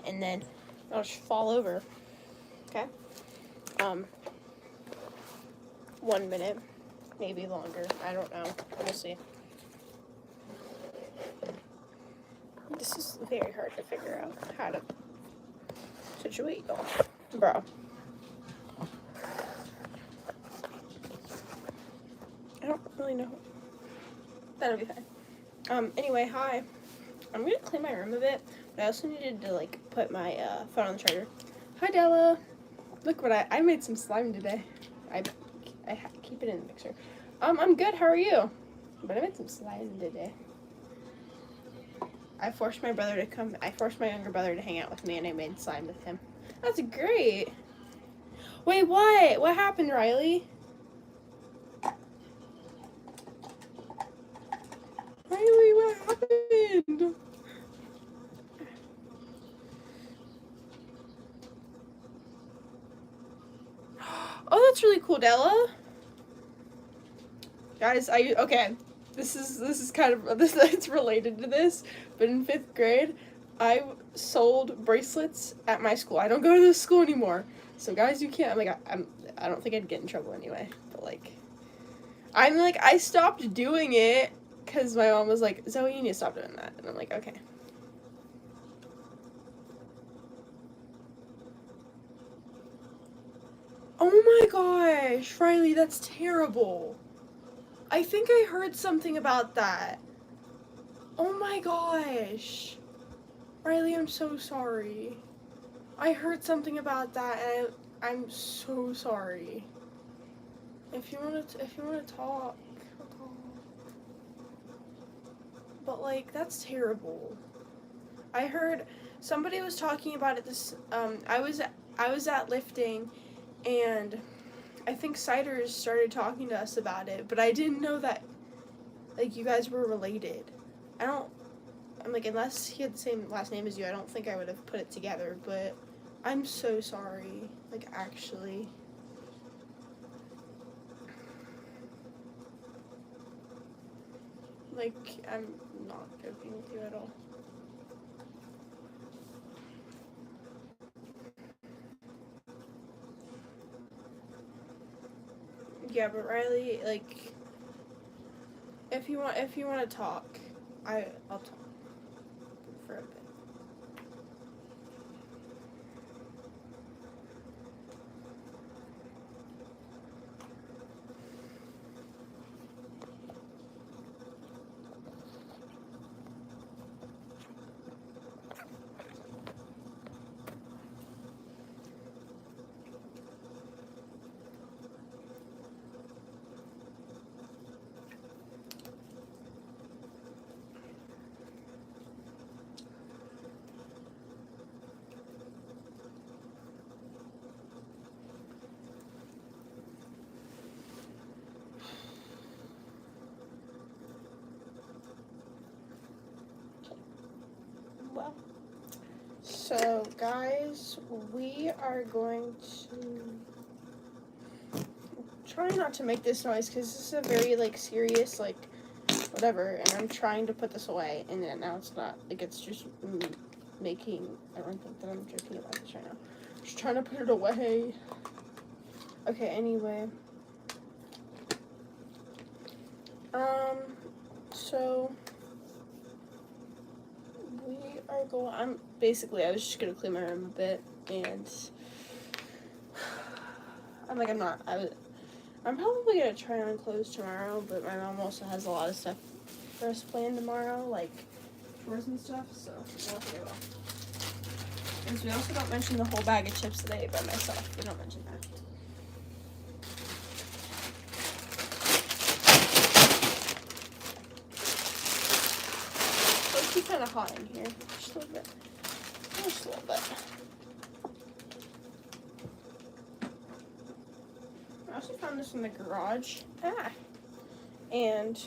and then it'll just fall over. Okay? 1 minute, maybe longer. I don't know. We'll see. This is very hard to figure out how to situate y'all. Bro. I don't really know. That'll be fine. Anyway, hi. I'm gonna clean my room a bit, but I also needed to, like, put my phone on the charger. Hi, Della. Look what I made some slime today. I keep it in the mixer. I'm good. How are you? But I made some slime today. I forced my younger brother to hang out with me, and I made slime with him. That's great. Wait, what? What happened, Riley? Riley, what happened? Oh, that's really cool, Della. Guys, this is kind of it's related to this, but in 5th grade, I sold bracelets at my school. I don't go to this school anymore, so guys, you can't. I don't think I'd get in trouble anyway. But I stopped doing it because my mom was like, Zoe, you need to stop doing that, and I'm like, okay. Oh my gosh, Riley, that's terrible. I think I heard something about that. Oh my gosh. Riley, I'm so sorry. I heard something about that, and I'm so sorry. If you wanna talk, I'll talk. But like, that's terrible. I heard somebody was talking about it. I was at lifting, and I think Ciders started talking to us about it, but I didn't know that, like, you guys were related. I'm like, unless he had the same last name as you, I don't think I would have put it together, but I'm so sorry. Like, actually. Like, I'm not joking with you at all. Yeah, but Riley, like, if you want to talk, I'll talk for a bit. Well, so guys, we are going to try not to make this noise because this is a very, like, serious, like, whatever, and I'm trying to put this away, and then now it's not, like, it's just making everyone think that I'm joking about this right now. Just trying to put it away. Okay, anyway. So we are going, I was just gonna clean my room a bit, and I'm probably gonna try on clothes tomorrow, but my mom also has a lot of stuff for us planned tomorrow, like chores and stuff, so we'll have to go. And so we also don't mention the whole bag of chips that I ate by myself. We don't mention that. It's kind of hot in here, just a little bit. Just a little bit. I also found this in the garage. And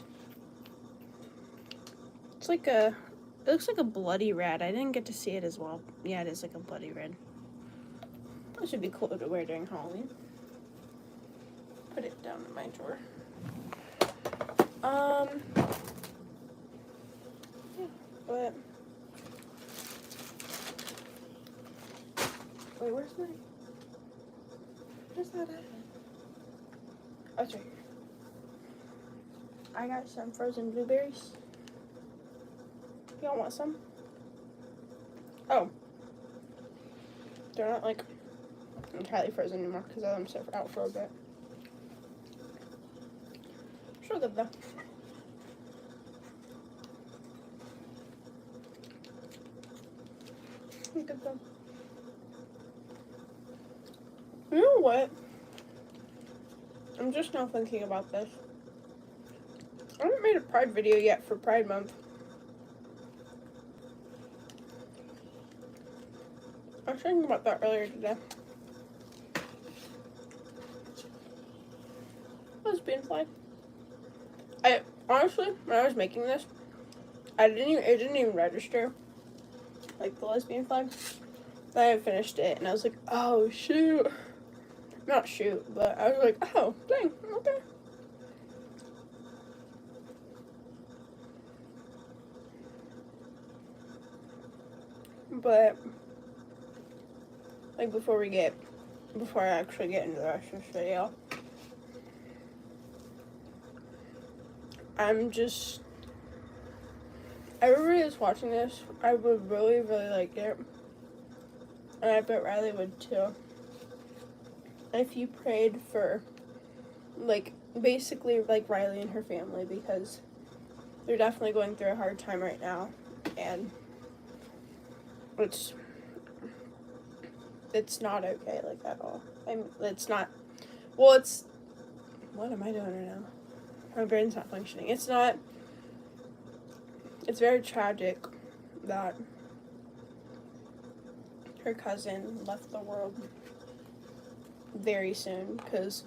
it's like it looks like a bloody red. I didn't get to see it as well. Yeah, it is like a bloody red. That should be cool to wear during Halloween. Put it down in my drawer. Yeah, but Wait, where's that at? Oh, it's right here. I got some frozen blueberries. Y'all want some? Oh. They're not like entirely frozen anymore because I let them sit out for a bit. Sure good though. Good though. You know what? I'm just now thinking about this. I haven't made a Pride video yet for Pride Month. I was thinking about that earlier today. Lesbian flag. I honestly, when I was making this, it didn't even register, like the lesbian flag. Then I finished it and I was like, oh shoot. Not shoot, but I was like, oh dang, okay. But like before I actually get into the rest of this video, everybody that's watching this, I would really, really like it. And I bet Riley would too. If you prayed for, like, basically, like, Riley and her family, because they're definitely going through a hard time right now. And it's not okay, like, at all. I mean, it's not, well, it's, what am I doing right now? My brain's not functioning. It's very tragic that her cousin left the world very soon, because,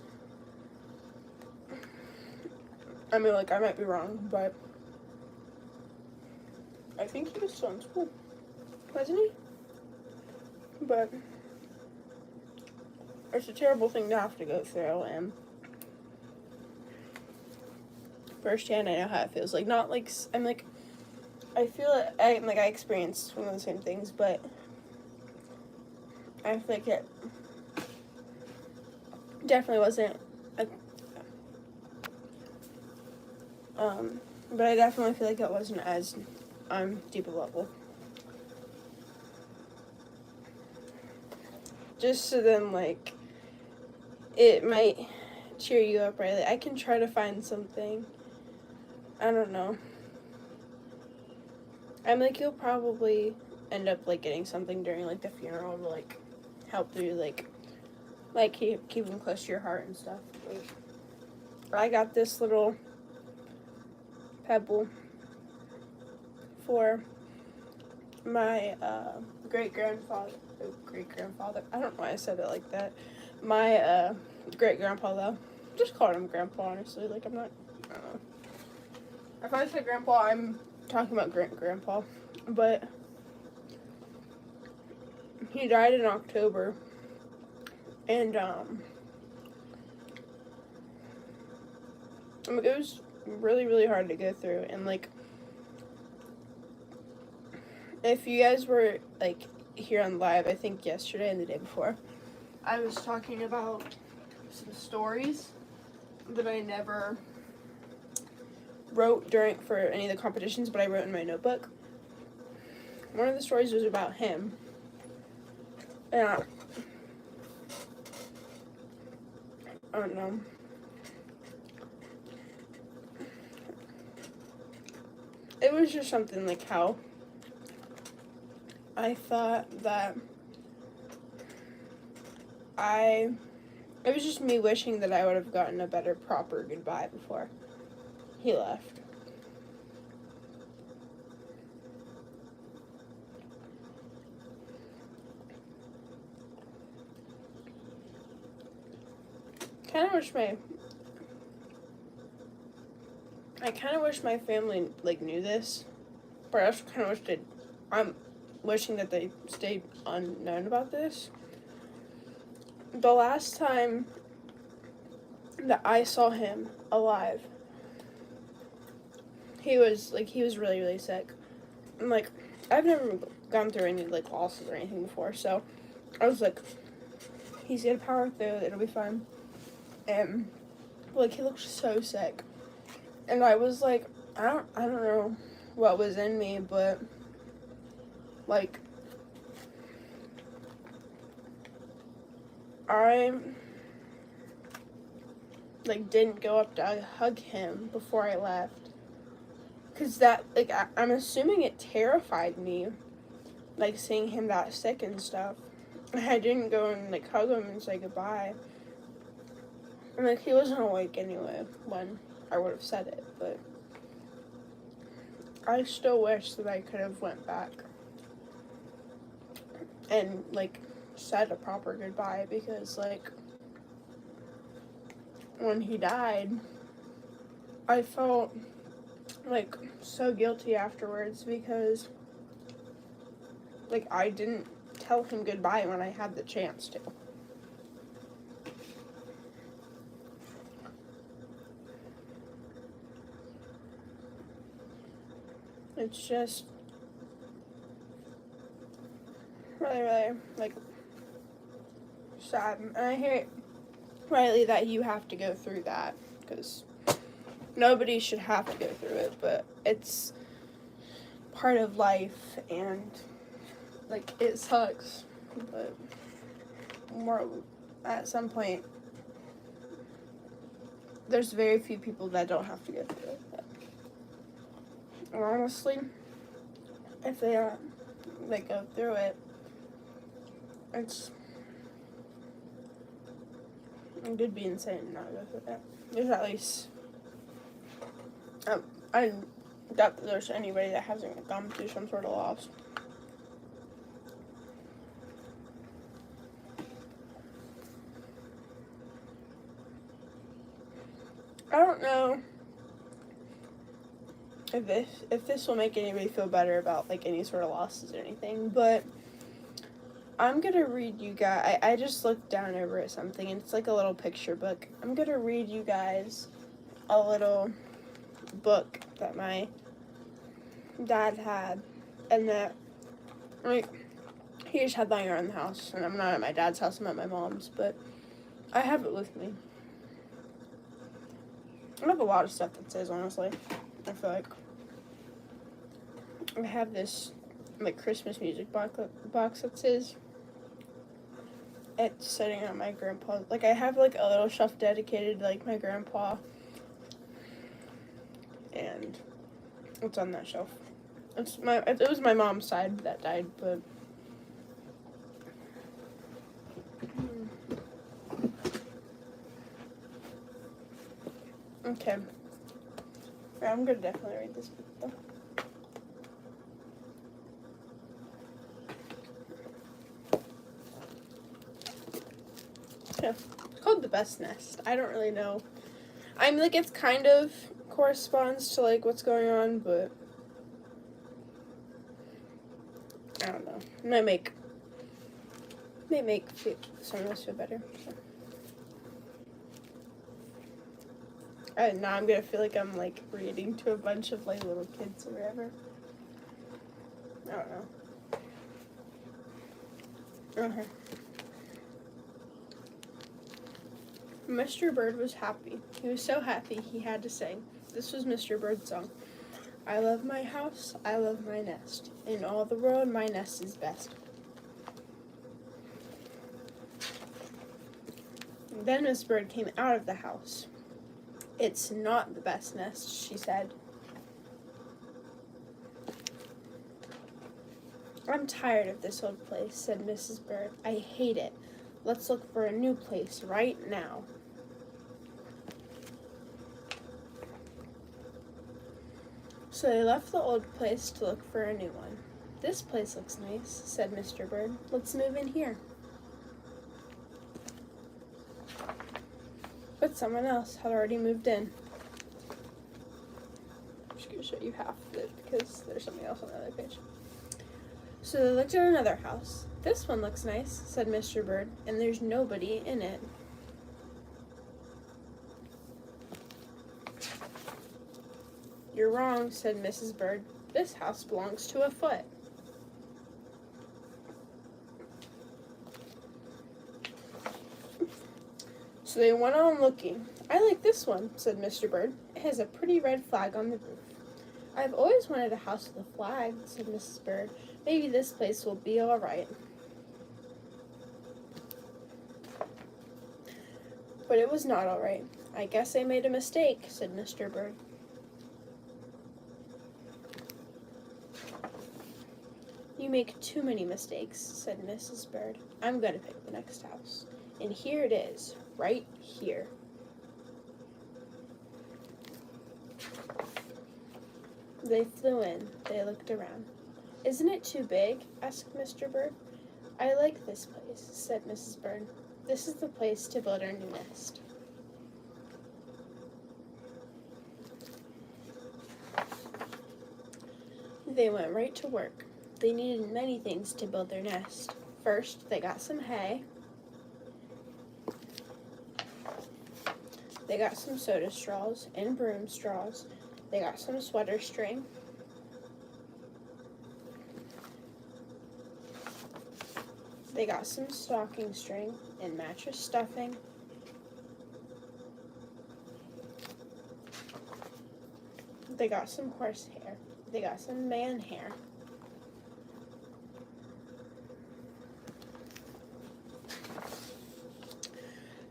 I mean, like, I might be wrong, but I think he was still in school, wasn't he? But it's a terrible thing to have to go through, and firsthand I know how it feels. Like, not like, I feel it, I experienced one of the same things, but I feel like it definitely wasn't but I definitely feel like it wasn't as deep a level. Just so then, like, it might cheer you up, right? I can try to find something. I don't know. I'm like, you'll probably end up, like, getting something during, like, the funeral to, like, help you, like keep them close to your heart and stuff. Like, I got this little pebble for my great-grandfather. I don't know why I said it like that. My great-grandpa, though. Just call him grandpa, honestly. Like, I don't know. If I say grandpa, I'm talking about great-grandpa. But he died in October. And, it was really, really hard to go through. And, like, if you guys were, like, here on live, I think yesterday and the day before, I was talking about some stories that I never wrote for any of the competitions, but I wrote in my notebook. One of the stories was about him. And I don't know. It was just something like how I thought that it was just me wishing that I would have gotten a better, proper goodbye before he left. I kind of wish my family, like, knew this, but I also kind of I'm wishing that they stayed unknown about this. The last time that I saw him alive, he was really, really sick. And, like, I've never gone through any, like, losses or anything before, so I was like, he's gonna power through it, it'll be fine. And like, he looked so sick. And I was like, I don't know what was in me, but like, I like didn't go up to hug him before I left. Cause that, like, I'm assuming it terrified me, like, seeing him that sick and stuff. I didn't go and, like, hug him and say goodbye. And, like, he wasn't awake anyway when I would have said it, but I still wish that I could have went back and, like, said a proper goodbye, because, like, when he died, I felt, like, so guilty afterwards, because, like, I didn't tell him goodbye when I had the chance to. It's just really, like, sad. And I hate, Riley, that you have to go through that, because nobody should have to go through it, but it's part of life, and, like, it sucks, but more, at some point, there's very few people that don't have to go through it. But honestly, if they don't, like, go through it, it would be insane to not go through it. There's at least, I doubt that there's anybody that hasn't gone through some sort of loss. I don't know if this will make anybody feel better about, like, any sort of losses or anything, but I'm gonna read you guys. I just looked down over at something, and it's like a little picture book. I'm gonna read you guys a little book that my dad had, and that, like, he just had lying around the house, and I'm not at my dad's house, I'm at my mom's, but I have it with me. I have a lot of stuff that says, honestly. I feel like I have this, like, Christmas music box that says, it's sitting on my grandpa's, like, I have, like, a little shelf dedicated to, like, my grandpa, and it's on that shelf. It was my mom's side that died, but okay. Yeah, I'm gonna definitely read this book, though. Yeah. It's called The Best Nest. I don't really know. I'm, like, it's kind of corresponds to, like, what's going on, but I don't know. It might make some of us feel better. So. Now I'm gonna feel like I'm, like, reading to a bunch of, like, little kids or whatever. I don't know. Okay. Mr. Bird was happy. He was so happy he had to sing. This was Mr. Bird's song. I love my house, I love my nest. In all the world, my nest is best. Then Miss Bird came out of the house. It's not the best nest, she said. I'm tired of this old place, said Mrs. Bird. I hate it. Let's look for a new place right now. So they left the old place to look for a new one. This place looks nice, said Mr. Bird. Let's move in here. But someone else had already moved in. I'm just going to show you half of it because there's something else on the other page. So they looked at another house. This one looks nice, said Mr. Bird, and there's nobody in it. You're wrong, said Mrs. Bird. This house belongs to a foot. So they went on looking. "I like this one," said Mr. Bird. "It has a pretty red flag on the roof." "I've always wanted a house with a flag," said Mrs. Bird. "Maybe this place will be all right." But it was not all right. "I guess I made a mistake," said Mr. Bird. "You make too many mistakes," said Mrs. Bird. "I'm going to pick the next house. And here it is, right here." They flew in. They looked around. "Isn't it too big?" asked Mr. Bird. "I like this place," said Mrs. Bird. "This is the place to build our new nest." They went right to work. They needed many things to build their nest. First, they got some hay. They got some soda straws and broom straws. They got some sweater string. They got some stocking string and mattress stuffing. They got some horse hair. They got some man hair.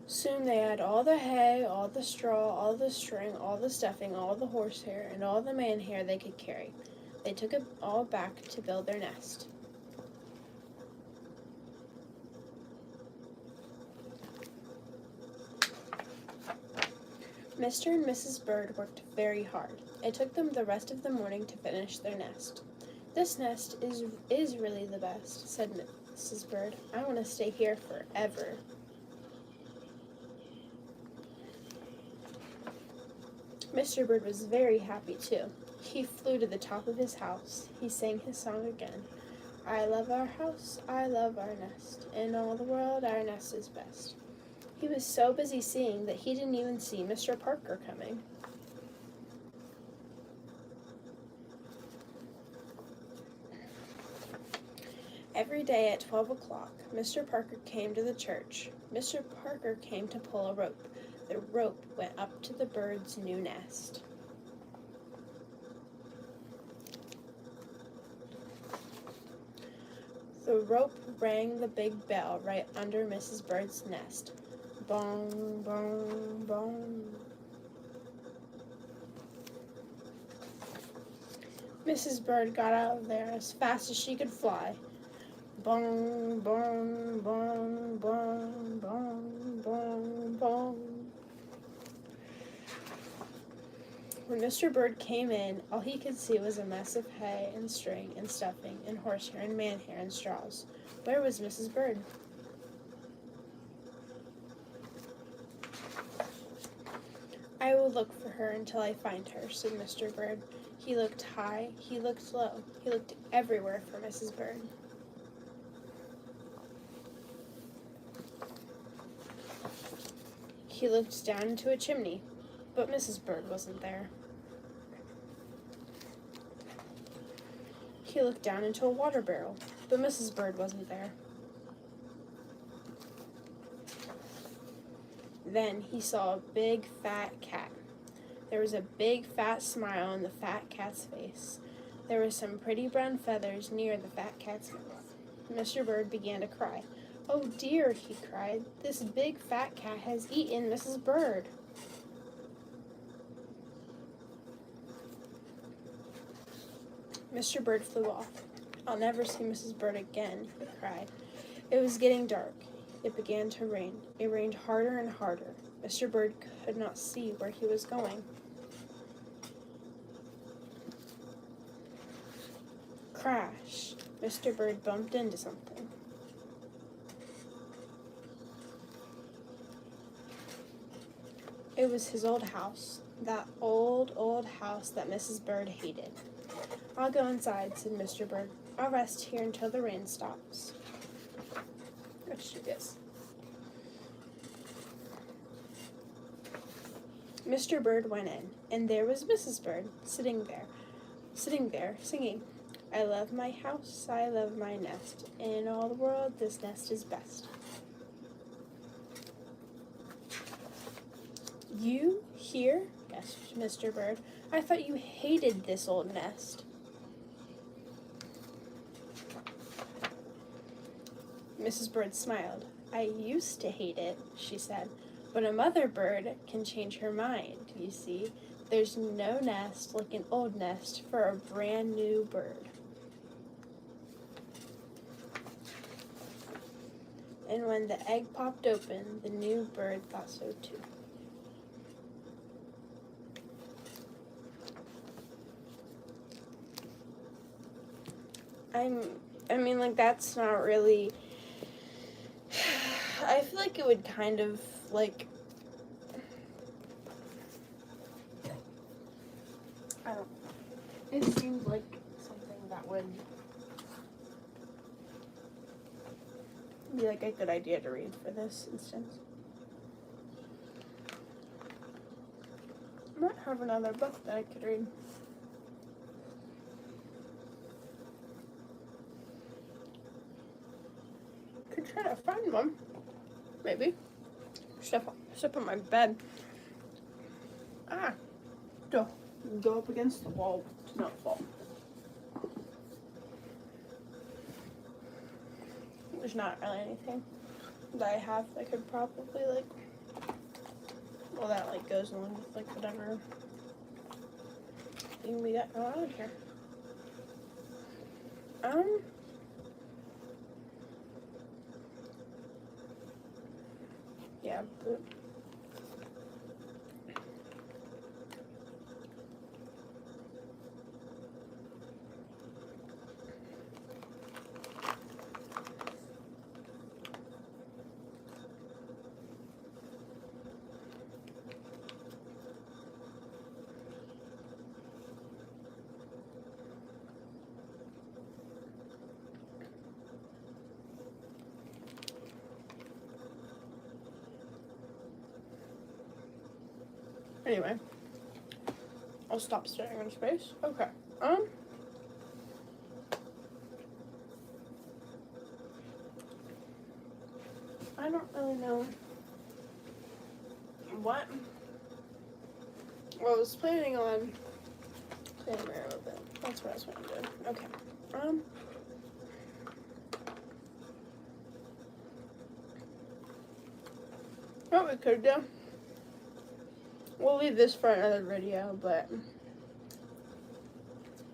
Soon they had all the hay, all the straw, all the string, all the stuffing, all the horsehair, and all the man hair they could carry. They took it all back to build their nest. Mr. and Mrs. Bird worked very hard. It took them the rest of the morning to finish their nest. "This nest is really the best," said Mrs. Bird. "I want to stay here forever." Mr. Bird was very happy too. He flew to the top of his house. He sang his song again. "I love our house, I love our nest. In all the world our nest is best." He was so busy singing that he didn't even see Mr. Parker coming. Every day at 12 o'clock, Mr. Parker came to the church. Mr. Parker came to pull a rope. The rope went up to the bird's new nest. The rope rang the big bell right under Mrs. Bird's nest. Bong, bong, bong. Mrs. Bird got out of there as fast as she could fly. Bong, bong, bong, bong, bong, bong, bong. When Mr. Bird came in, all he could see was a mess of hay and string and stuffing and horsehair and man hair and straws. Where was Mrs. Bird? "I will look for her until I find her," said Mr. Bird. He looked high, he looked low, he looked everywhere for Mrs. Bird. He looked down into a chimney, but Mrs. Bird wasn't there. He looked down into a water barrel, but Mrs. Bird wasn't there. Then he saw a big fat cat. There was a big fat smile on the fat cat's face. There were some pretty brown feathers near the fat cat's mouth. Mr. Bird began to cry. "Oh dear," he cried, "this big fat cat has eaten Mrs. Bird." Mr. Bird flew off. "I'll never see Mrs. Bird again," he cried. It was getting dark. It began to rain. It rained harder and harder. Mr. Bird could not see where he was going. Crash! Mr. Bird bumped into something. It was his old house, that old house that Mrs. Bird hated. "I'll go inside," said Mr. Bird. "I'll rest here until the rain stops." Let's do this. Mr. Bird went in, and there was Mrs. Bird sitting there, singing, "I love my house, I love my nest. In all the world, this nest is best." You here? Gasped Mr. Bird. I thought you hated this old nest. Mrs. Bird smiled. I used to hate it, she said, but a mother bird can change her mind, you see. There's no nest like an old nest for a brand new bird. And when the egg popped open, the new bird thought so too. I mean, like, that's not really, I feel like it would kind of, like, I don't, it seems like something that would be, like, a good idea to read for this instance. I might have another book that I could read. Could try to find one, maybe. Step on my bed. Go up against the wall to not fall. There's not really anything that I have that could probably, like, well, that, like, goes along with, like, whatever thing we got going on here. Yeah, but anyway, I'll stop staring into space. Okay. I don't really know what. Well, I was planning on playing a little bit. That's what I was planning to do. Okay. What we could do. We'll leave this for another video, but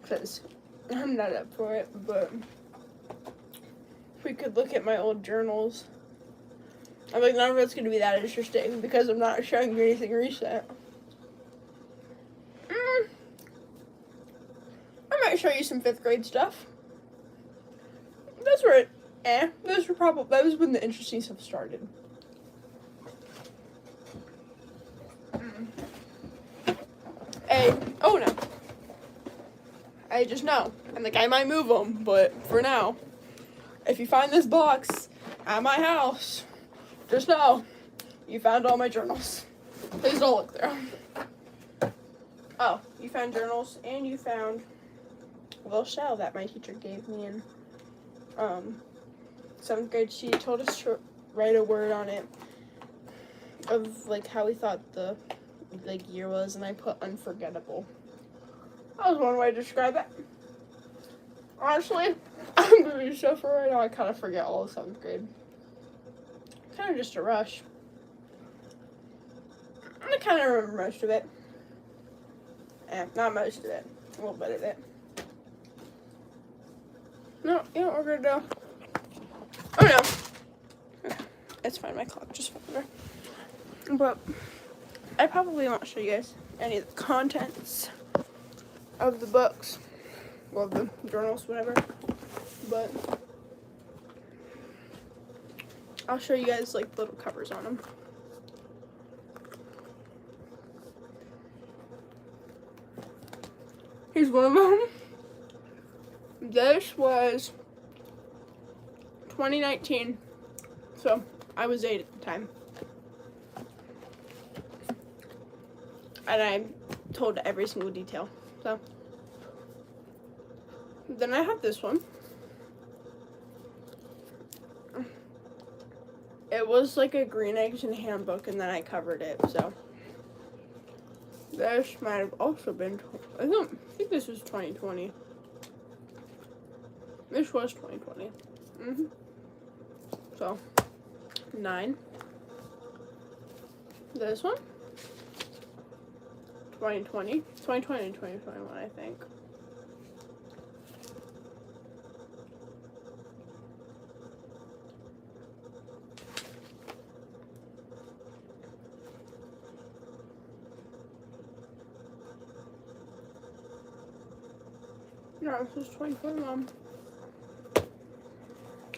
because I'm not up for it, but we could look at my old journals. I'm like, none of it's going to be that interesting because I'm not showing you anything recent. I might show you some 5th grade stuff. That's where it, those were probably, that was when the interesting stuff started. Oh no. I just know. And like, I might move them, but for now, if you find this box at my house, just know you found all my journals. Please don't look there. Oh, you found journals and you found a little shell that my teacher gave me in 7th grade. She told us to write a word on it of like how we thought the like year was, and I put unforgettable. That was one way to describe it. Honestly, I'm gonna be so for right now. I kind of forget all of 7th grade. Kind of just a rush. I kind of remember most of it. Not most of it. A little bit of it. No, you know what we're gonna do? Oh no. Okay. It's fine, my clock just fell over. But I probably won't show you guys any of the contents of the books. Well, the journals, whatever. But I'll show you guys like little covers on them. Here's one of them. This was 2019, so I was 8 at the time. And I told every single detail, so. Then I have this one. It was like a green eggs and ham book, and then I covered it, so This might have also been, I think this was 2020. This was 2020. So, 9. This one. 2020 and 2021, I think. No, this is 2021.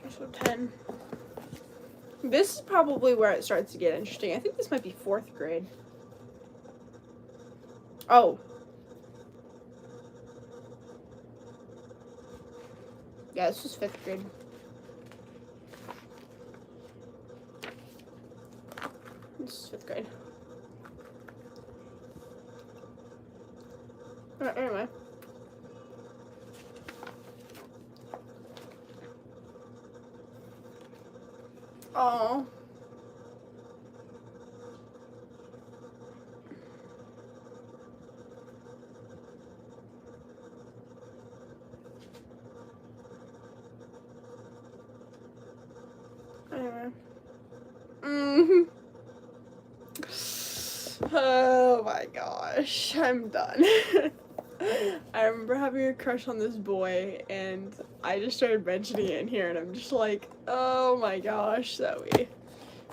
So 10. This is probably where it starts to get interesting. I think this might be 4th grade. Oh. Yeah, this is 5th grade. This is 5th grade. Anyway. Oh. Anyway. Oh my gosh, I'm done. I remember having a crush on this boy, and I just started mentioning it in here, and I'm just like, oh my gosh, ZOEY.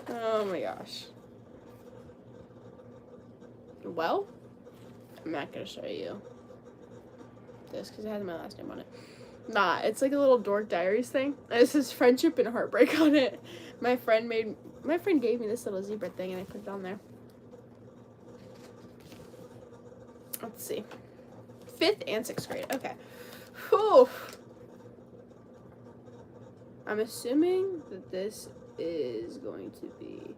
Oh my gosh. Well, I'm not gonna show you this because it has my last name on it. Nah, it's like a little dork diaries thing. And it says friendship and heartbreak on it. My friend gave me this little zebra thing, and I put it on there. Let's see. 5th and 6th grade. Okay. Whew. I'm assuming that this is going to be...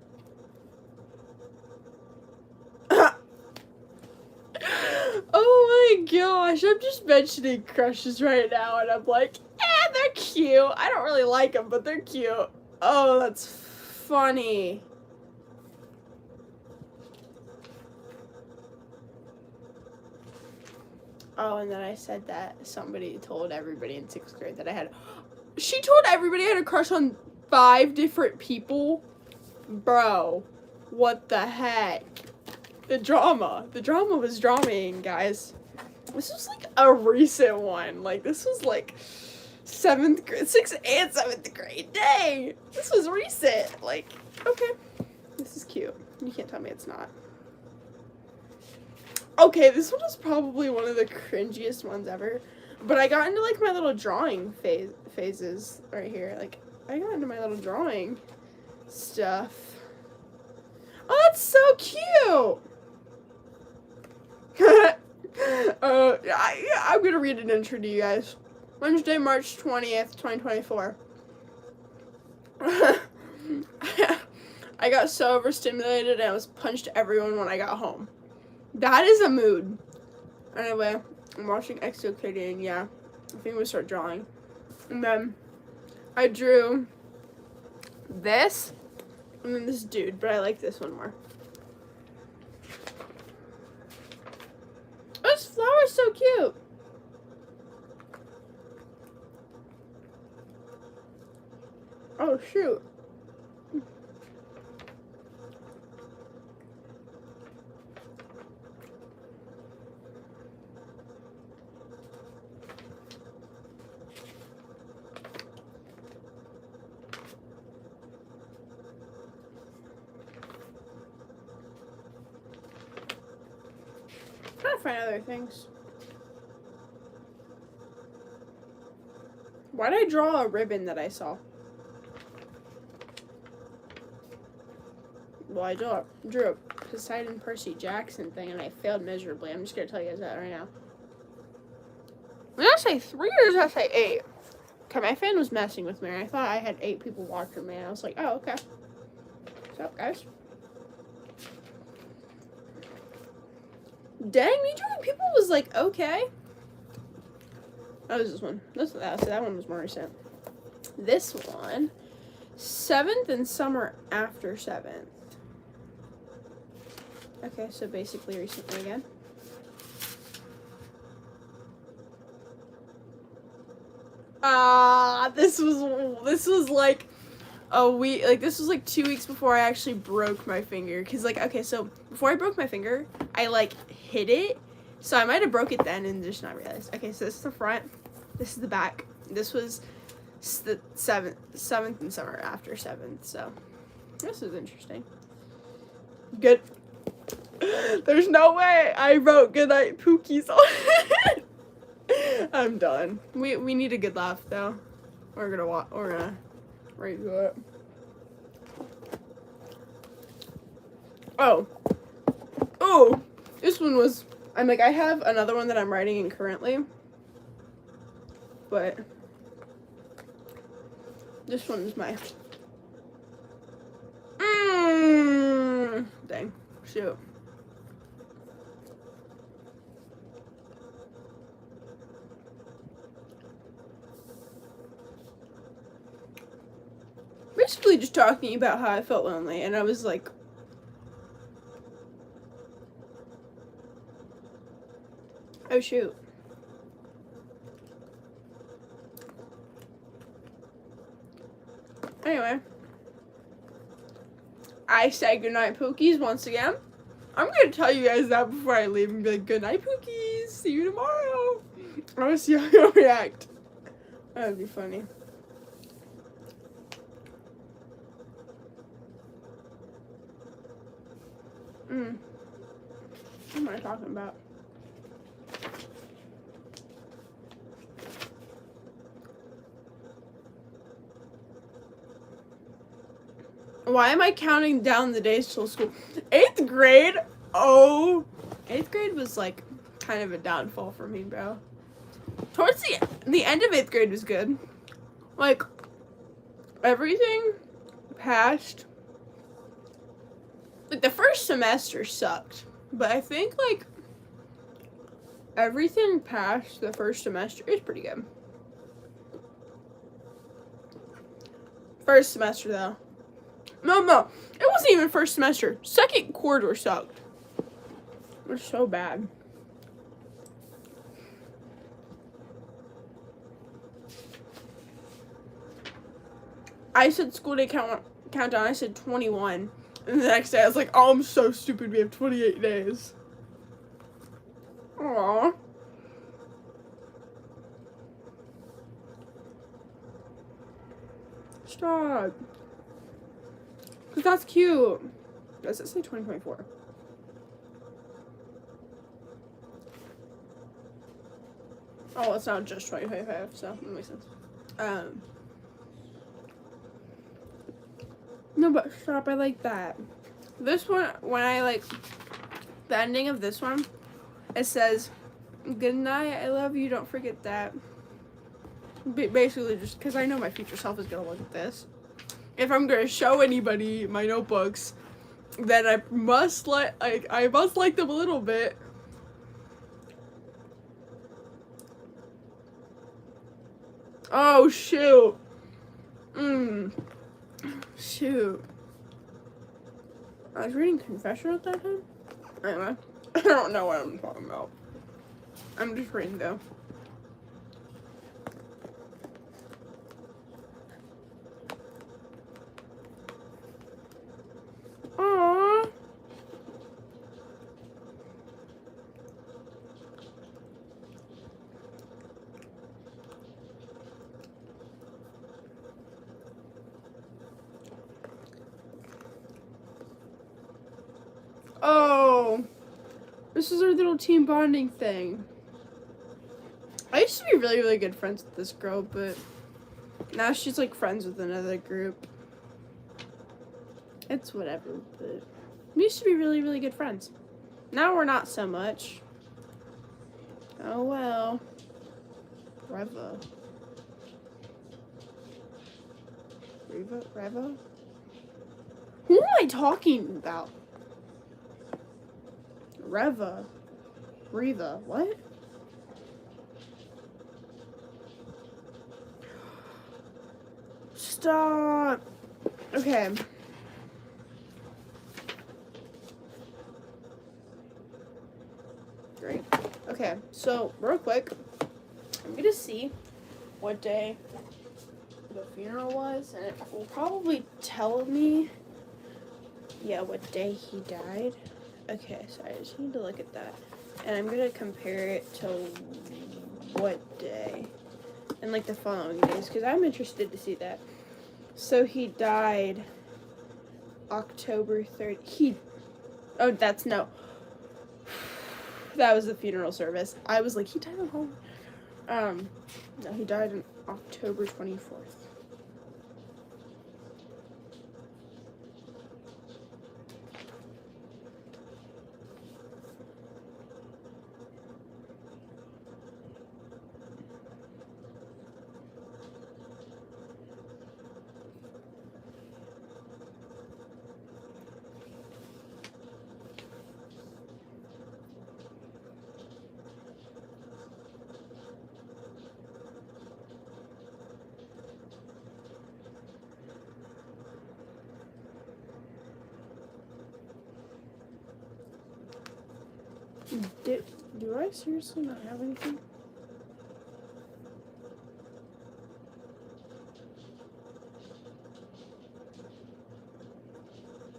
Oh my gosh. I'm just mentioning crushes right now, and I'm like, they're cute. I don't really like them, but they're cute. Oh, that's funny. Oh, and then I said that somebody told everybody in 6th grade that I had... She told everybody I had a crush on 5 different people? Bro, what the heck? The drama was dramaing, guys. This was like a recent one. Like, this was like 7th grade, 6th and 7th grade. Dang, this was recent. Like, okay, this is cute. You can't tell me it's not. Okay, this one is probably one of the cringiest ones ever. But I got into, like, my little drawing phases right here. Like, I got into my little drawing stuff. Oh, that's so cute! I'm gonna read an intro to you guys. Wednesday, March 20th, 2024. I got so overstimulated and I was punched everyone when I got home. That is a mood. Anyway, I'm watching Exo Kitty, and yeah, I think I'm gonna start drawing. And then I drew this, and then this dude, but I like this one more. This flower is so cute. Oh, shoot. Trying to find other things. Why did I draw a ribbon that I saw? Well, I drew a Poseidon Percy Jackson thing, and I failed miserably. I'm just gonna tell you guys that right now. Did I say 3 or did I say 8? Okay, my fan was messing with me, and I thought I had 8 people watching me, and I was like, oh, okay. What's up, guys? Dang, me drawing people was like, okay. That was this one. That one was more recent. This one, 7th and summer after 7th. Okay, so basically recently again. This was like a week, like this was like 2 weeks before I actually broke my finger. Cause like, okay, so before I broke my finger, I like hit it. So I might have broke it then and just not realized. Okay, so this is the front, this is the back. This was the seventh and summer after 7th. So this is interesting. Good. There's no way I wrote goodnight Pookies on it. I'm done. We need a good laugh though. We're gonna redo it. Oh, this one was. I'm like, I have another one that I'm writing in currently, but this one's my. Dang, shoot. Basically just talking about how I felt lonely, and I was like, oh shoot. Anyway, I say goodnight Pookies once again. I'm gonna tell you guys that before I leave and be like, goodnight Pookies, see you tomorrow. I wanna see how you'll react. That would be funny. What am I talking about? Why am I counting down the days till school? 8th grade? Oh. 8th grade was like kind of a downfall for me, bro. Towards the end of 8th grade was good. Like, everything passed. Like, the first semester sucked. But I think, like, everything past the first semester is pretty good. First semester, though. No. It wasn't even first semester. Second quarter sucked. It was so bad. I said school day countdown. I said 21. And the next day I was like, oh, I'm so stupid. We have 28 days. Aww. Stop. Because that's cute. Does it say 2024? Oh, it's not just 2025, so that makes sense. No, but stop, I like that. This one, when I like, the ending of this one, it says, good night, I love you, don't forget that. Basically, just because I know my future self is going to look at this. If I'm going to show anybody my notebooks, then I must like them a little bit. Oh, shoot. Shoot. I was reading Confession at that time. Anyway, I don't know what I'm talking about. I'm just reading though. Aww. Oh, this is our little team bonding thing. I used to be really, really good friends with this girl, but now she's like friends with another group. It's whatever, but we used to be really, really good friends. Now we're not so much. Oh well. Reva. Who am I talking about? Reva, what? Stop. Okay. Great. Okay, so real quick, I'm gonna see what day the funeral was, and it will probably tell me, yeah, what day he died. Okay, so I just need to look at that, and I'm gonna compare it to what day, and like the following days, because I'm interested to see that. So he died October 3rd. That was the funeral service. I was like, he died at home. No, he died on October 24th. Do I seriously not have anything?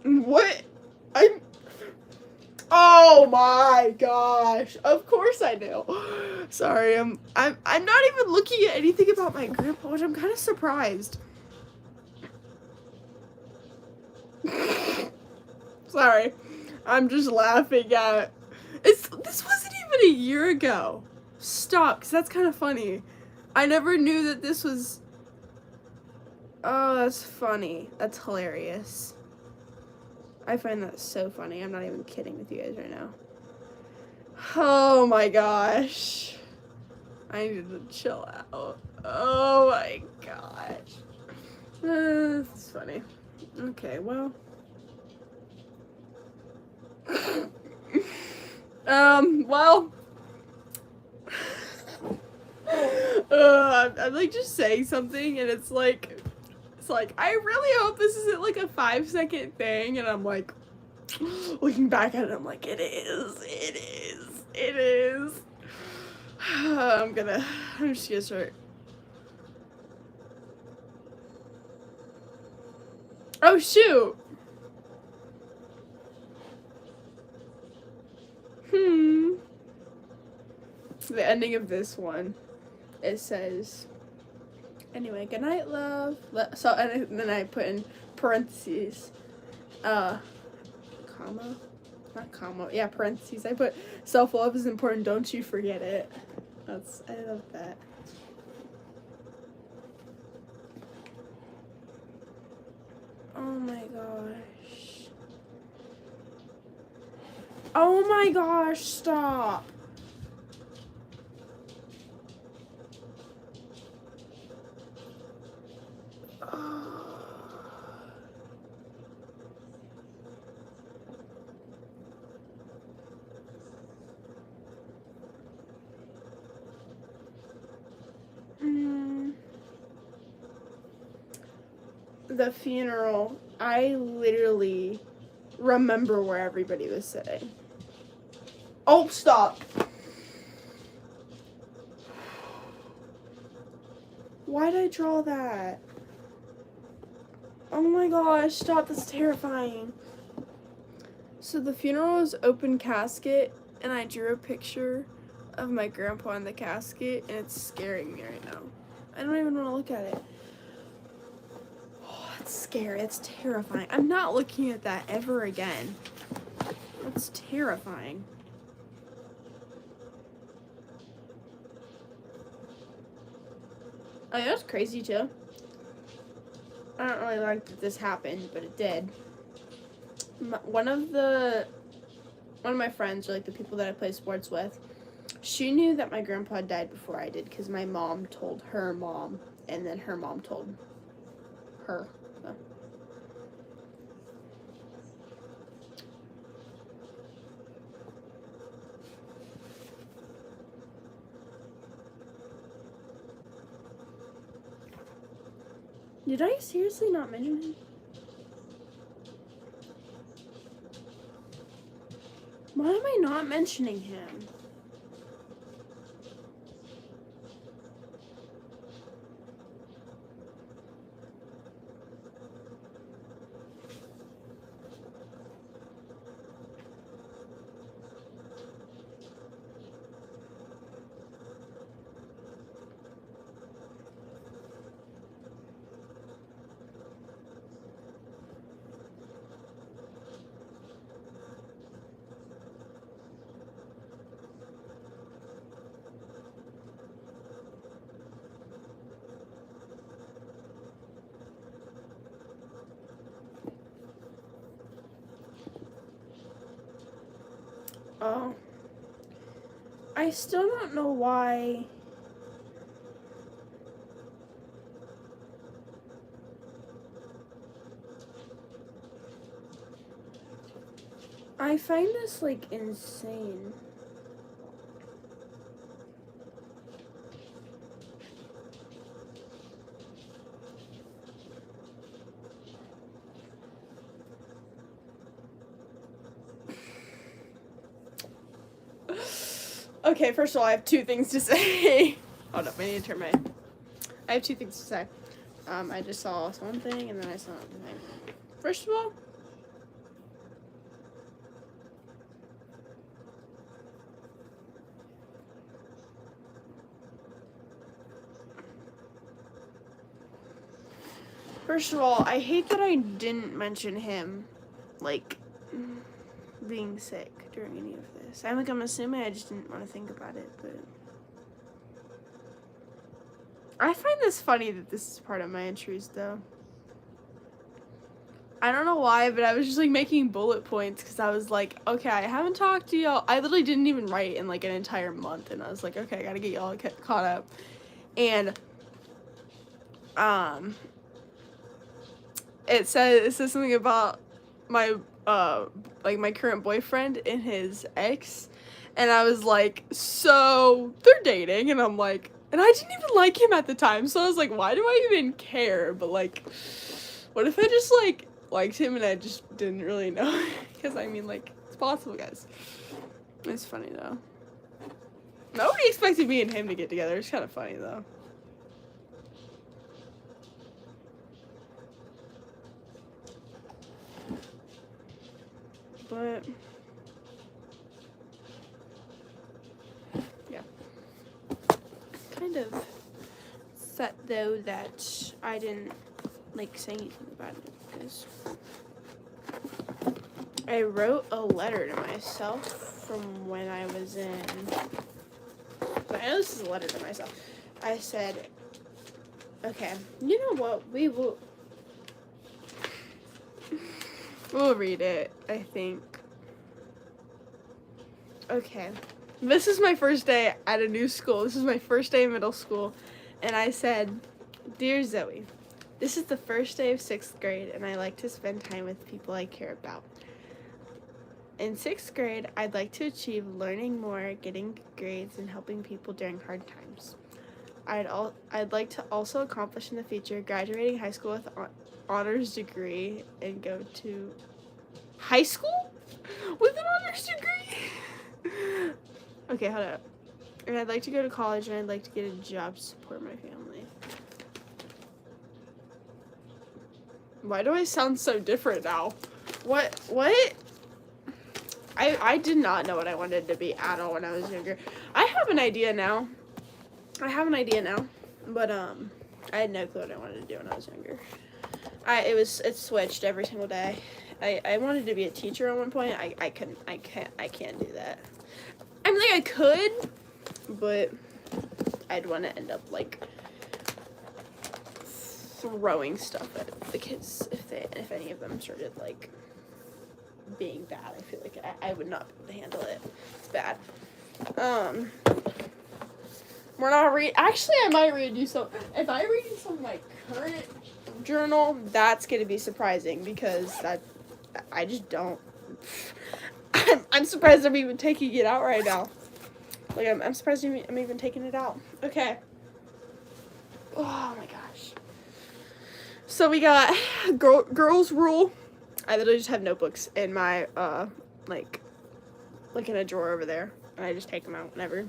What? Oh my gosh! Of course I do. Sorry, I'm not even looking at anything about my grandpa, which I'm kind of surprised. Sorry, I'm just laughing at. This wasn't even a year ago. Stop, cause that's kind of funny. I never knew that this was. Oh, that's funny. That's hilarious. I find that so funny. I'm not even kidding with you guys right now. Oh my gosh. I need to chill out. Oh my gosh. That's funny. Okay, well. Well. I'm like just saying something and it's like, I really hope this isn't like a 5-second thing, and I'm like, looking back at it, I'm like, it is. I'm just gonna start. Oh shoot! The ending of this one, it says, anyway, good night, love. So, and then I put in parentheses, comma, not comma, yeah, parentheses. I put, self-love is important, don't you forget it. I love that. Oh my gosh. Oh my gosh, stop. The funeral, I literally remember where everybody was sitting. Oh, stop. Why did I draw that? Oh my gosh, stop, that's terrifying. So the funeral was open casket, and I drew a picture of my grandpa in the casket, and it's scaring me right now. I don't even want to look at it. Oh, that's scary, it's terrifying. I'm not looking at that ever again. That's terrifying. Oh, that's crazy too. I don't really like that this happened, but it did. One of my friends, or like the people that I play sports with, she knew that my grandpa died before I did because my mom told her mom, and then her mom told her. So. Did I seriously not mention him? Why am I not mentioning him? Oh. I still don't know why. I find this, like, insane. Okay, first of all, I have two things to say. Hold up, I need to turn my... I have two things to say. I just saw one thing, and then I saw another thing. First of all, I hate that I didn't mention him, like, being sick during any of this. I'm assuming I just didn't want to think about it, but... I find this funny that this is part of my entries, though. I don't know why, but I was just, like, making bullet points, because I was like, okay, I haven't talked to y'all. I literally didn't even write in, like, an entire month, and I was like, okay, I gotta get y'all caught up. And, it says something about my, like, my current boyfriend and his ex, and I was like, so, they're dating, and I'm like, and I didn't even like him at the time, so I was like, why do I even care? But, like, what if I just, like, liked him and I just didn't really know? Because, I mean, like, it's possible, guys. It's funny, though. Nobody expected me and him to get together. It's kind of funny, though. But... yeah. Kind of sad, though, that I didn't, like, say anything about it, because I wrote a letter to myself from when I was in... But I know this is a letter to myself. I said, okay, you know what, we'll read it, I think. Okay. This is my first day at a new school. This is my first day in middle school. And I said, Dear Zoe, this is the first day of 6th grade, and I like to spend time with people I care about. In 6th grade, I'd like to achieve learning more, getting good grades, and helping people during hard times. I'd like to also accomplish in the future graduating high school with honors degree and go to high school with an honors degree. Okay, hold up. And I'd like to go to college, and I'd like to get a job to support my family. Why do I sound so different now? What? I did not know what I wanted to be at all when I was younger. I have an idea now. But I had no clue what I wanted to do when I was younger. It switched every single day. I wanted to be a teacher at one point. I can't do that. I mean, like, I could, but I'd want to end up, like, throwing stuff at the kids if any of them started, like, being bad. I feel like I would not be able to handle it. It's bad. We're not actually, I might read you some. If I read you some of my current journal, that's gonna be surprising, because I just don't. I'm surprised I'm even taking it out right now. Like, I'm surprised I'm even taking it out. Okay. Oh my gosh. So we got girls rule. I literally just have notebooks in my, like in a drawer over there. And I just take them out whenever.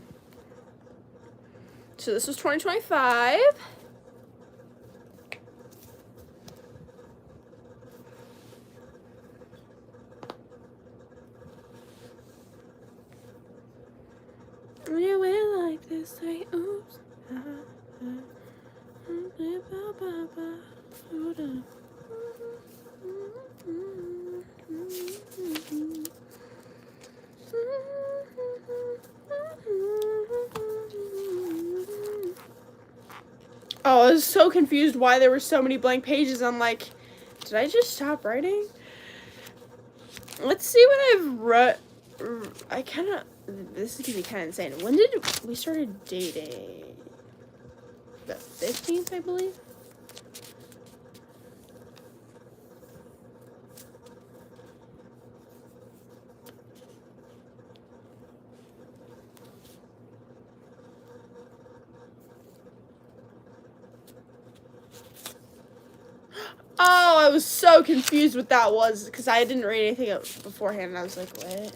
So this was 2025. You went like this, say oops. Oh, I was so confused why there were so many blank pages. I'm like, did I just stop writing? Let's see what I've I kind of, this is gonna be kind of insane. When did we started dating? The 15th, I believe. Oh, I was so confused what that was because I didn't read anything up beforehand and I was like, what?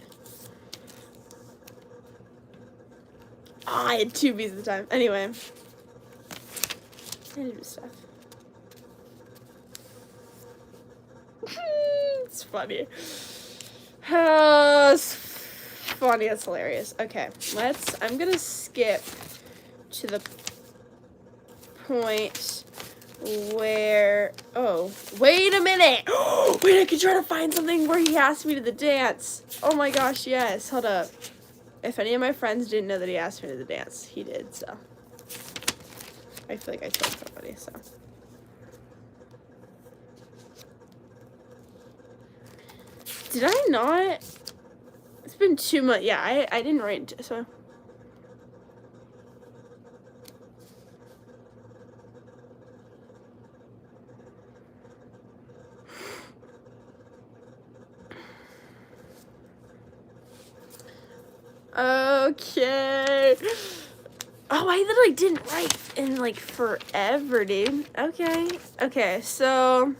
Oh, I had 2 B's at the time. Anyway. I did stuff. It's funny. It's funny, it's hilarious. Okay, I'm gonna skip to the point where, oh, wait a minute. Wait, I could try to find something where he asked me to the dance. Oh my gosh, yes, hold up. If any of my friends didn't know that he asked me to the dance, he did, so. I feel like I told somebody, so. Did I not? It's been 2 months. Yeah, I didn't write, so. Okay. Oh, I literally didn't write in, like, forever, dude. Okay. Okay, so.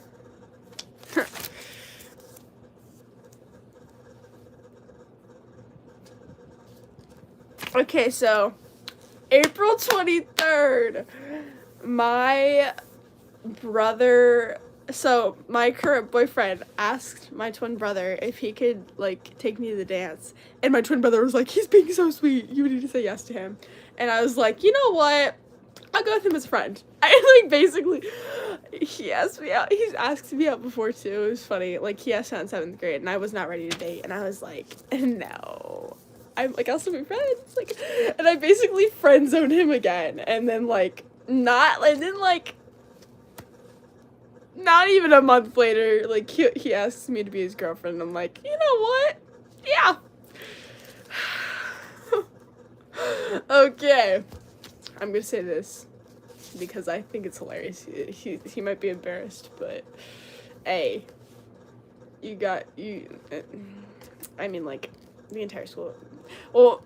Okay, so. April 23rd. My brother. So, my current boyfriend asked my twin brother if he could, like, take me to the dance. And my twin brother was like, he's being so sweet. You need to say yes to him. And I was like, you know what? I'll go with him as a friend. I, like, basically, he asked me out. He's asked me out before, too. It was funny. Like, he asked me out in 7th grade, and I was not ready to date. And I was like, no. I'm, like, I'll still be friends. Like, and I basically friend zoned him again. And then, like, not even a month later, like, he asks me to be his girlfriend, and I'm like, you know what? Yeah. Okay. I'm gonna say this because I think it's hilarious. He might be embarrassed, but A, I mean, like, the entire school. Well,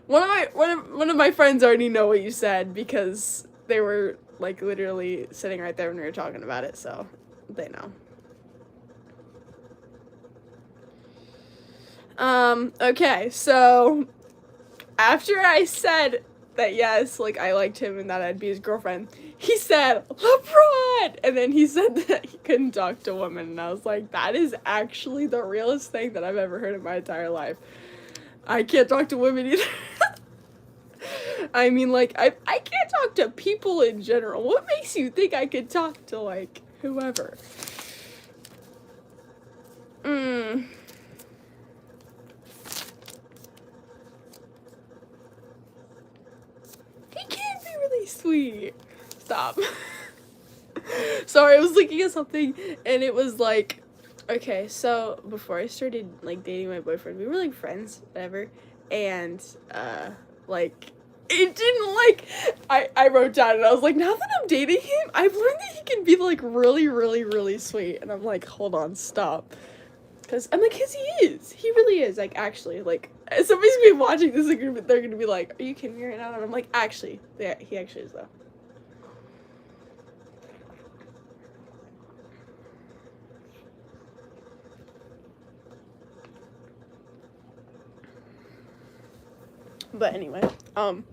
one of my friends already know what you said because they were, like, literally sitting right there when we were talking about it, so they know. Okay, so after I said that yes, like, I liked him and that I'd be his girlfriend, he said, LeBron! And then he said that he couldn't talk to women, and I was like, that is actually the realest thing that I've ever heard in my entire life. I can't talk to women either. I mean, like, I can't talk to people in general. What makes you think I could talk to, like, whoever? He can be really sweet. Stop. Sorry, I was looking at something, and it was like, okay, so before I started, like, dating my boyfriend, we were, like, friends, whatever, and, like, it didn't, like, I wrote down, and I was like, now that I'm dating him, I've learned that he can be, like, really, really, really sweet, and I'm like, hold on, stop, because I'm like, because he is, he really is, like, actually, like, somebody's gonna be watching this, and they're gonna be like, are you kidding me right now? And I'm like, actually, yeah, he actually is, though. But anyway, I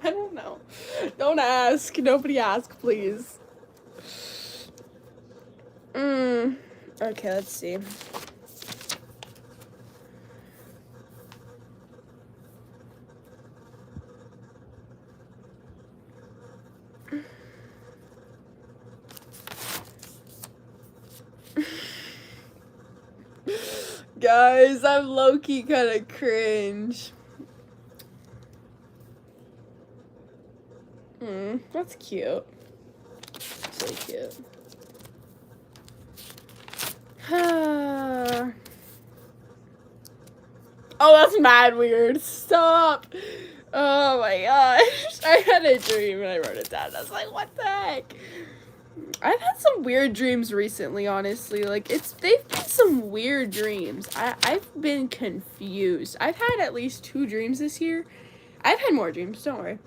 don't know. Don't ask. Nobody ask, please. Okay, let's see. Guys, I'm low-key kind of cringe. That's cute. That's really cute. Oh, that's mad weird. Stop. Oh my gosh. I had a dream and I wrote it down. I was like, what the heck? I've had some weird dreams recently, honestly. Like, they've been some weird dreams. I've been confused. I've had at least 2 dreams this year. I've had more dreams, don't worry.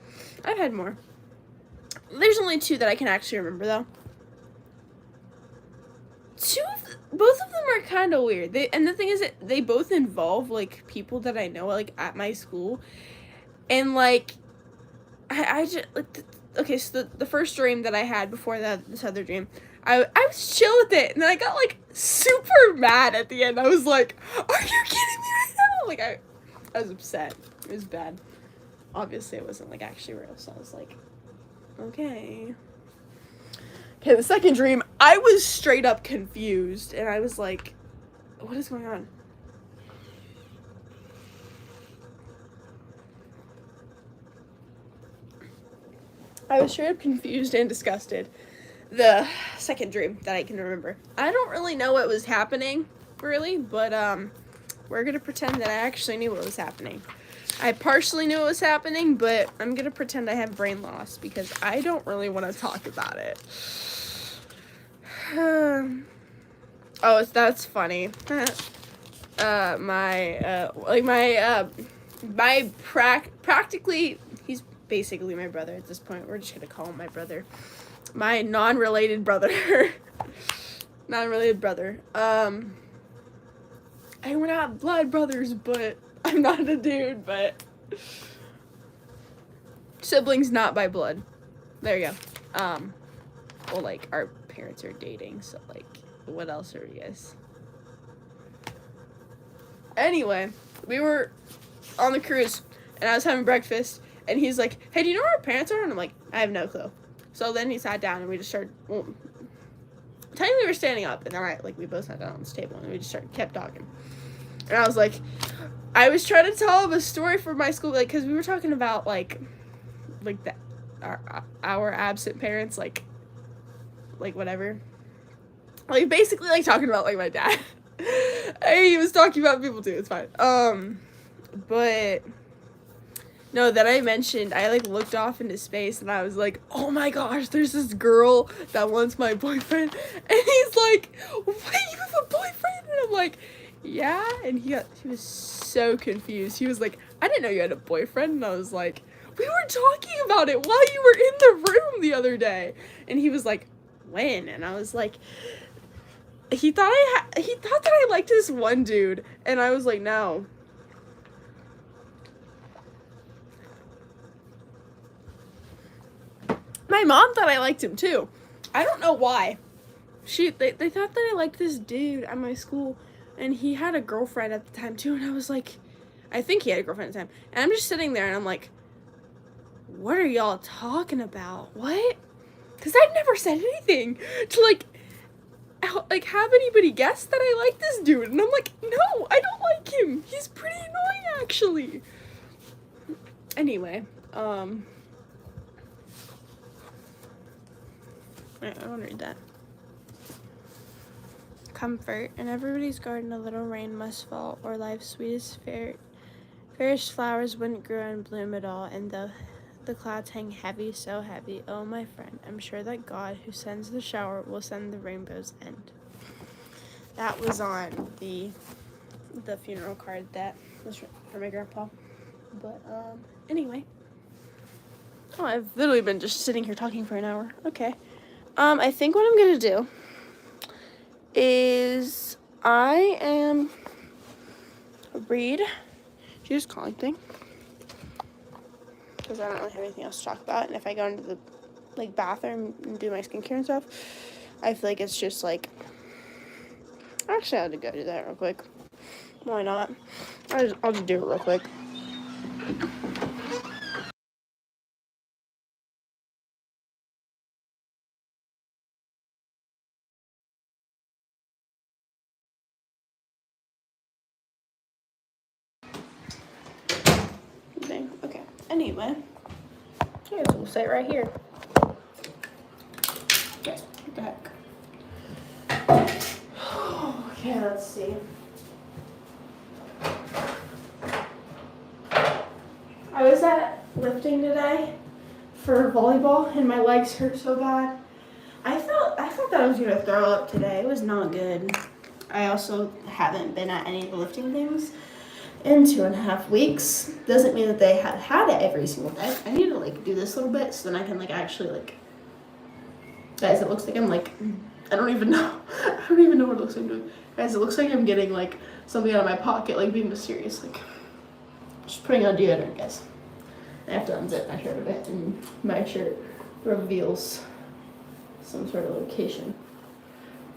I've had more. There's only 2 that I can actually remember, though. Both of them are kind of weird. And the thing is that they both involve, like, people that I know, like, at my school. And, like, I just, like, okay, so the first dream that I had before this other dream, I was chill with it, and then I got, like, super mad at the end. I was like, are you kidding me right now? Like, I was upset. It was bad. Obviously, it wasn't, like, actually real, so I was like, okay. Okay, the second dream, I was straight up confused, and I was like, what is going on? I was straight up confused and disgusted. The second dream that I can remember. I don't really know what was happening, really, but we're gonna pretend that I actually knew what was happening. I partially knew what was happening, but I'm gonna pretend I have brain loss because I don't really want to talk about it. Oh, that's funny. Practically, he's basically my brother at this point. We're just gonna call him my brother. My non-related brother. Non-related brother. And we're not blood brothers, but I'm not a dude, but siblings not by blood. There you go. Well, like, our parents are dating, so, like, what else are you guys? Anyway, we were on the cruise, and I was having breakfast, and he's like, hey, do you know where our parents are? And I'm like, I have no clue. So then he sat down, and we just started, well, technically we were standing up, and then we both sat down on this table, and we just kept talking. And I was like, I was trying to tell him a story for my school, like, because we were talking about, like our absent parents, like, whatever. Like, basically, like, talking about, like, my dad. He was talking about people, too. It's fine. But no, that I mentioned, I, like, looked off into space, and I was like, oh, my gosh, there's this girl that wants my boyfriend. And he's like, wait, you have a boyfriend? And I'm like, yeah. And he was so confused. He was like, I didn't know you had a boyfriend. And I was like, we were talking about it while you were in the room the other day. And he was like, when? And I was like, he thought that I liked this one dude, and I was like, no. My mom thought I liked him too. I don't know why. They thought that I liked this dude at my school, and he had a girlfriend at the time too, and I was like, I think he had a girlfriend at the time. And I'm just sitting there and I'm like, what are y'all talking about? What? Because I've never said anything to, like, have anybody guess that I like this dude. And I'm like, no, I don't like him. He's pretty annoying, actually. Anyway, I want to read that. Comfort. In everybody's garden, a little rain must fall, or life's sweetest fairest flowers wouldn't grow and bloom at all, and the clouds hang heavy, so heavy. Oh, my friend, I'm sure that God, who sends the shower, will send the rainbow's end. That was on the funeral card that was for my grandpa. But, anyway. Oh, I've literally been just sitting here talking for an hour. Okay. I think what I'm gonna do is I am read Jesus calling thing, because I don't really have anything else to talk about. And if I go into the, like, bathroom and do my skincare and stuff, I feel like it's just, like, actually I had to go do that real quick. Why not? I'll just do it real quick. Okay. Anyway, here's we'll say it right here. Okay. What the heck? Okay, let's see. I was at lifting today for volleyball and my legs hurt so bad. I thought that I was gonna throw up today. It was not good. I also haven't been at any of the lifting things in 2.5 weeks. Doesn't mean that they had it every single day. I need to like do this a little bit so then I can like actually like. Guys, it looks like I'm like, I don't even know what it looks like I'm doing. Guys, it looks like I'm getting like something out of my pocket, like being mysterious, like just putting on deodorant, guys. I have to unzip my shirt a bit, and my shirt reveals some sort of location.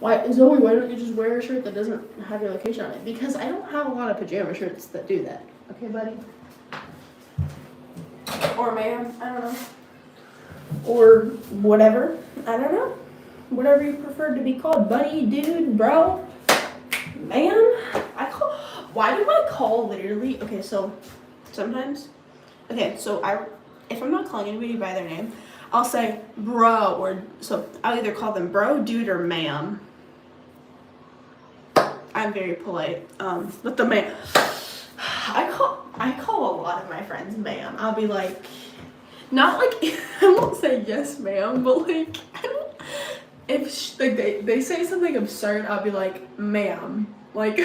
Why, Zoe, why don't you just wear a shirt that doesn't have your location on it? Because I don't have a lot of pajama shirts that do that. Okay, buddy? Or ma'am, I don't know. Or whatever, I don't know. Whatever you prefer to be called, buddy, dude, bro, man. Why do I call literally, okay, so sometimes, okay, so if I'm not calling anybody by their name, I'll say bro, or so I'll either call them bro, dude, or ma'am. I'm very polite, but the ma'am, I call a lot of my friends ma'am. I'll be like, not like, I won't say yes ma'am, but like, I don't, if like they say something absurd, I'll be like, ma'am, like,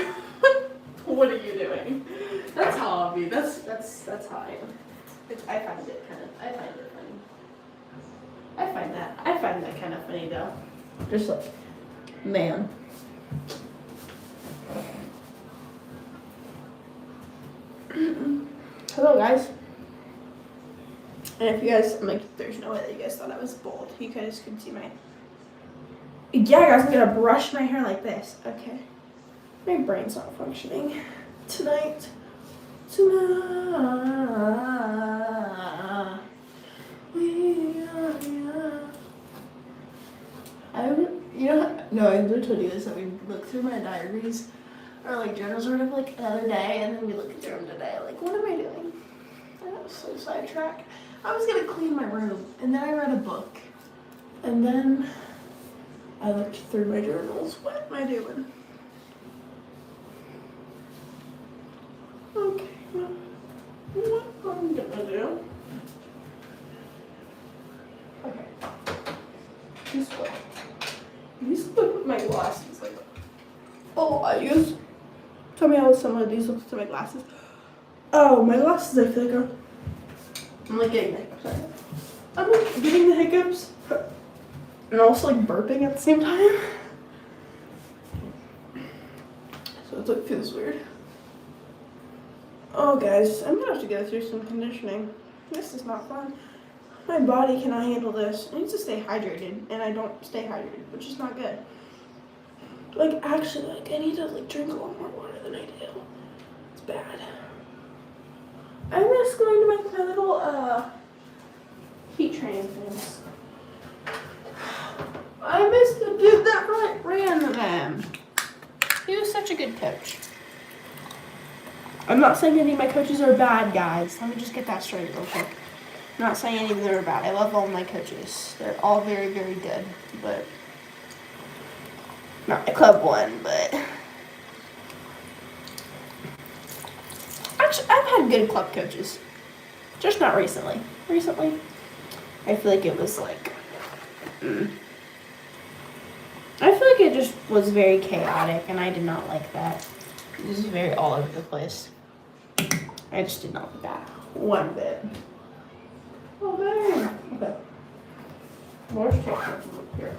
what are you doing? That's how I'll be. That's how I am. I find it funny. I find that kind of funny though. Just like, ma'am. Hello guys. And if you guys, I'm like, there's no way that you guys thought I was bald. You guys could see my. Yeah, guys, I'm gonna brush my hair like this. Okay. My brain's not functioning tonight. No, I literally told you this, that we looked through my diaries or like journals or whatever like the other day, and then we looked through them today. Like, what am I doing? I got so sidetracked. I was gonna clean my room, and then I read a book, and then I looked through my journals. What am I doing? Okay, what I'm gonna do? Okay, this way. These look my glasses like. Oh, tell me how some of these look to my glasses. Oh, my glasses, I feel like I'm like getting the hiccups. I'm like getting the hiccups and also like burping at the same time. So it like feels weird. Oh guys, I'm gonna have to go through some conditioning. This is not fun. My body cannot handle this. I need to stay hydrated, and I don't stay hydrated, which is not good. Like, actually, like, I need to, like, drink a lot more water than I do. It's bad. I miss going to my little, heat training things. I miss the dude that ran them. He was such a good coach. I'm not saying any of my coaches are bad, guys. Let me just get that straight real quick. I'm not saying any of them are bad. I love all my coaches. They're all very, very good, but not my club one, but actually, I've had good club coaches, just not recently. Recently, I feel like it was like, I feel like it just was very chaotic, and I did not like that. It was very all over the place. I just did not like that one bit. Oh, man. Okay. More check here.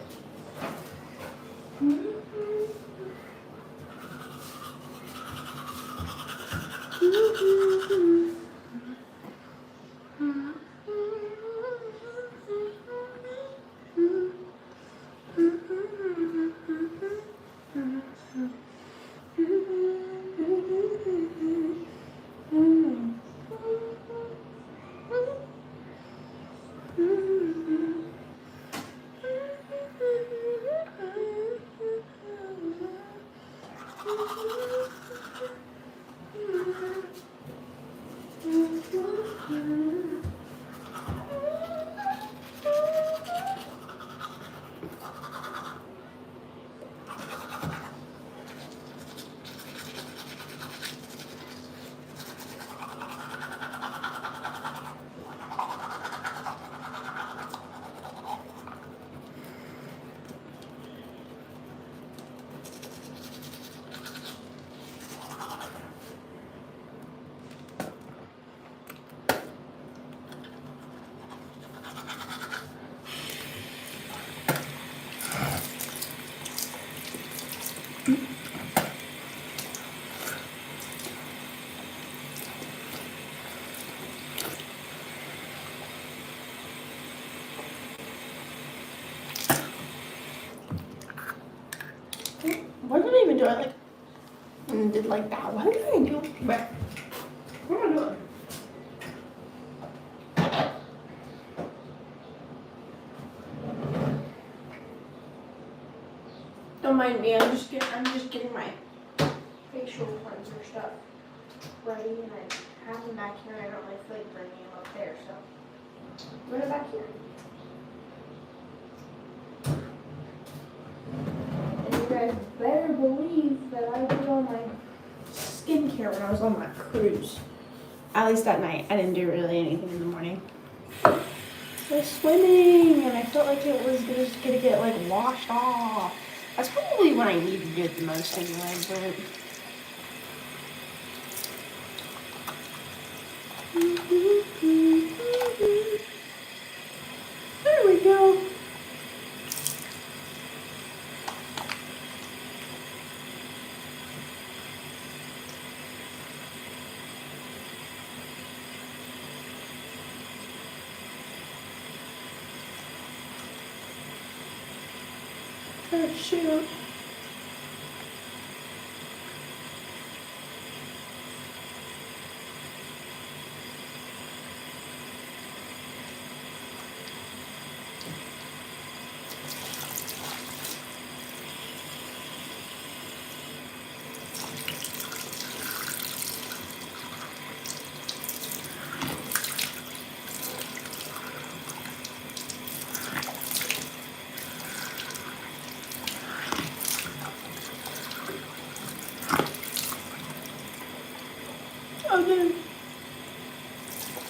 do I like and did like that? What did I do? But what am I doing? Don't mind me. I'm just getting my facial cleanser stuff ready, and I have them back here. And I don't really feel like bringing them up there, so put it back here. And you guys better believe that I did all my skincare when I was on my cruise. At least that night. I didn't do really anything in the morning. I was swimming, and I felt like it was just gonna get like washed off. That's probably when I need to do it the most anyway, but there we go. Oh, shoot. Oh, dude.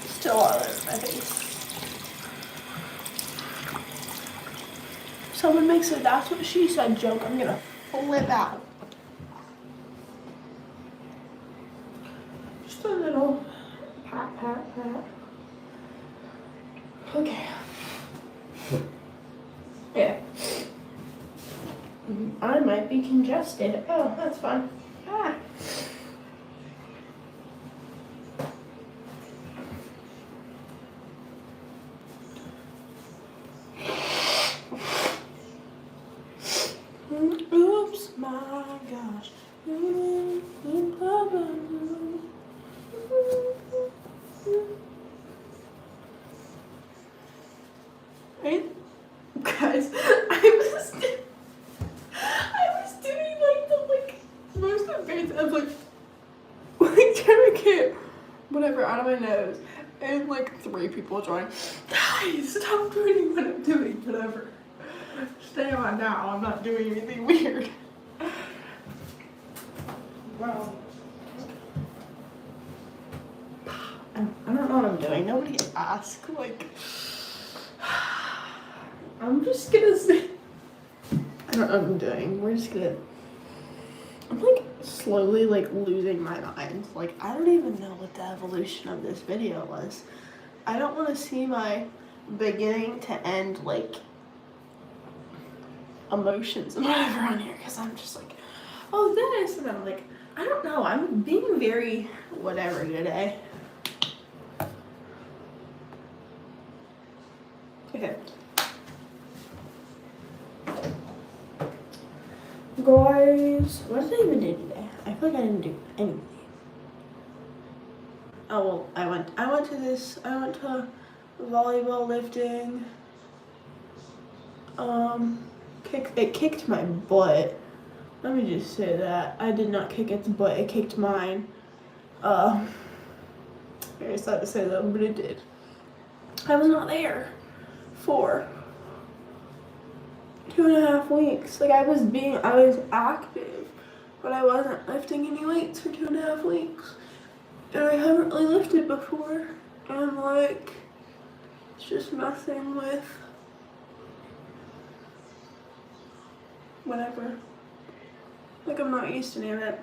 Still all over my face. Someone makes a "that's what she said" joke, I'm gonna flip out. Just a little pat, pat, pat. Okay. Yeah. I might be congested. Oh, that's fun. Ah. Oops, my gosh. Right? Guys, I was doing like the most advanced of like trying to get whatever out of my nose, and like 3 people joined. Guys, stop doing what I'm doing, whatever. Stay on now, I'm not doing anything weird. Wow. I don't know what I'm doing. Nobody asked. Like, I'm just gonna say, I don't know what I'm doing. We're just gonna, I'm like slowly like losing my mind. Like, I don't even know what the evolution of this video was. I don't want to see my beginning to end like emotions and whatever on here, because I'm just like, oh this, and I'm like, I don't know, I'm being very whatever today. Okay. Guys, what did I even do today? I feel like I didn't do anything. Oh well, I went to volleyball lifting. It kicked my butt. Let me just say that. I did not kick its butt, it kicked mine. Very sad to say that, but it did. I was not there for 2.5 weeks. Like, I was active, but I wasn't lifting any weights for 2.5 weeks. And I haven't really lifted before. And like, it's just messing with whatever. Like, I'm not used to any of it.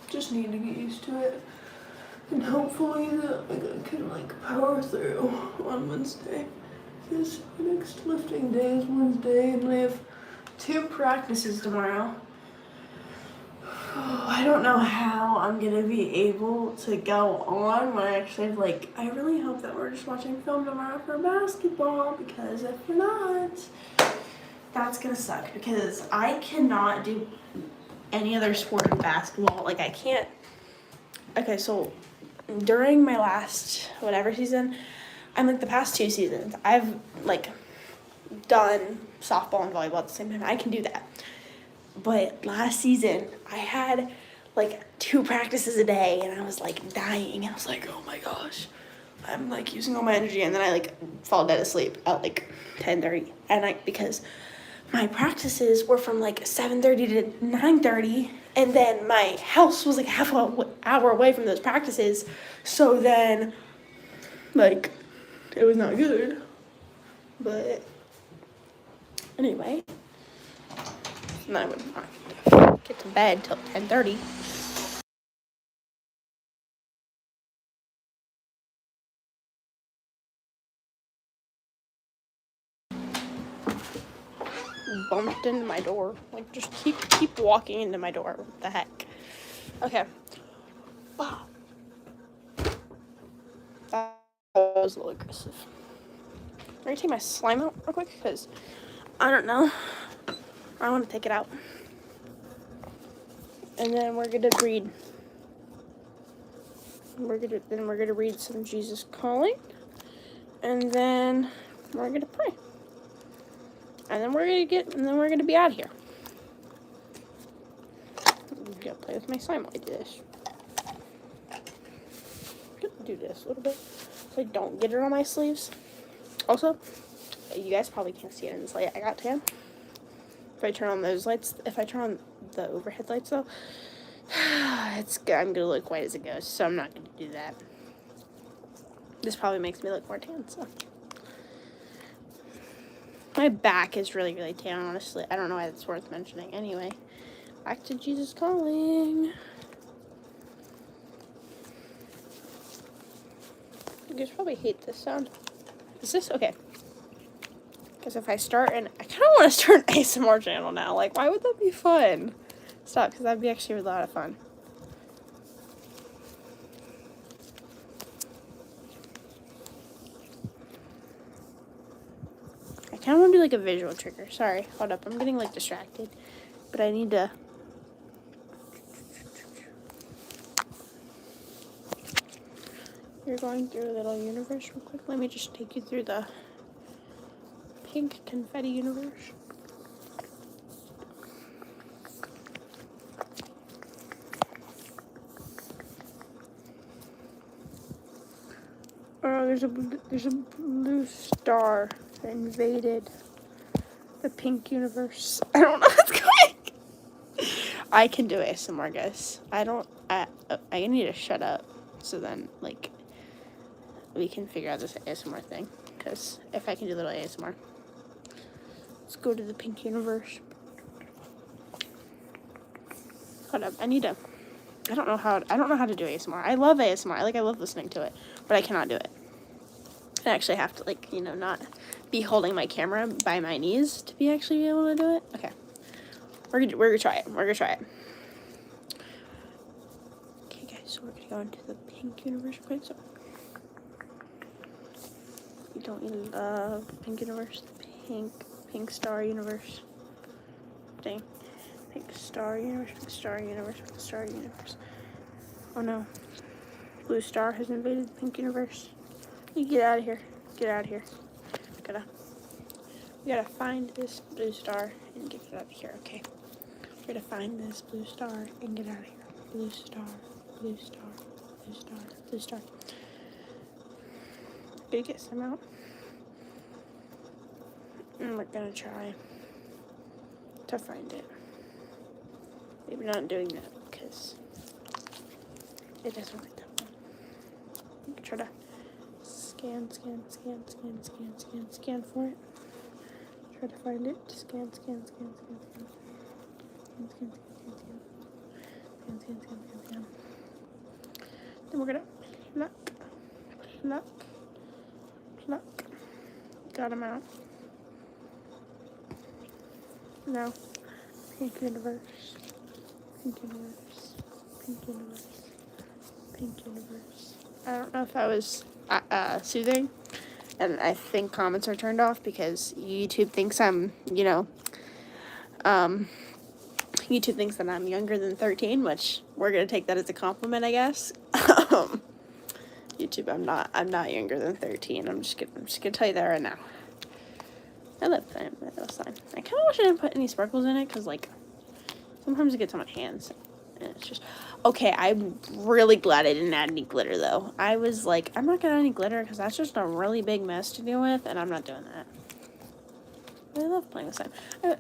Just need to get used to it. And hopefully that I can like power through on Wednesday. Because my next lifting day is Wednesday, and we have 2 practices tomorrow. I don't know how I'm gonna be able to go on when I actually have like, I really hope that we're just watching film tomorrow for basketball, because if we're not, That's gonna suck because I cannot do any other sport than basketball. Like I can't. Okay, so during my last whatever season, I'm like the past 2 seasons, I've like done softball and volleyball at the same time. I can do that. But last season, I had like 2 practices a day, and I was like dying. I was like, oh my gosh, I'm like using all my energy, and then I like fall dead asleep at like 10:30 at night because my practices were from like 7:30 to 9:30, and then my house was like half an hour away from those practices. So then, like, it was not good. But anyway, and I would not get to bed till 10:30. Bumped into my door. Like, just keep walking into my door. What the heck? Okay. Wow. That was a little aggressive. I'm gonna take my slime out real quick because I don't know. I want to take it out. And then we're gonna read. We're gonna read some Jesus Calling, and then we're gonna pray, and then we're gonna be out of here. I'm gonna play with my slime while I do this. Do this a little bit so I don't get it on my sleeves. Also, you guys probably can't see it in this light. I got tan. If I turn on those lights, if I turn on the overhead lights though, I'm gonna look white as a ghost, so I'm not gonna do that. This probably makes me look more tan, so. My back is really, really tan, honestly. I don't know why that's worth mentioning. Anyway, back to Jesus Calling. You guys probably hate this sound. Is this okay? Because if I start, and I kind of want to start an ASMR channel now. Like, why would that be fun? Stop, because that'd be actually a lot of fun. I kind of want to do like a visual trigger. Sorry, hold up. I'm getting like distracted, but I need to. You're going through a little universe real quick. Let me just take you through the pink confetti universe. Oh, there's a blue star that invaded the pink universe. I don't know what's going. I can do ASMR, guys. I need to shut up so then like we can figure out this ASMR thing. Because if I can do a little ASMR, let's go to the pink universe. Hold up, I don't know how to do ASMR. I love ASMR. I love listening to it, but I cannot do it. I actually have to not be holding my camera by my knees to be able to do it. Okay, we're gonna try it. Okay, guys, so we're gonna go into the pink universe real quick. So don't you love pink universe? The pink star universe. Dang. Pink star universe. Oh no. Blue star has invaded the pink universe. You get out of here. We gotta find this blue star and get it out of here, okay? We gotta find this blue star and get out of here. Blue star. Gonna get some out. And we're gonna try to find it. Maybe not doing that because it doesn't work that way. Try to scan for it. Try to find it. Scan. Then we're gonna pluck. Got him out. Now, pink universe. I don't know if that was soothing, and I think comments are turned off because YouTube thinks I'm, YouTube thinks that I'm younger than 13, which we're gonna take that as a compliment, I guess. YouTube, I'm not younger than 13. I'm just gonna tell you that right now. I love playing with that sign. I kind of wish I didn't put any sparkles in it, because, like, sometimes it gets on my hands. And it's just... Okay, I'm really glad I didn't add any glitter, though. I was like, I'm not gonna add any glitter, because that's just a really big mess to deal with, and I'm not doing that. I love playing with slime.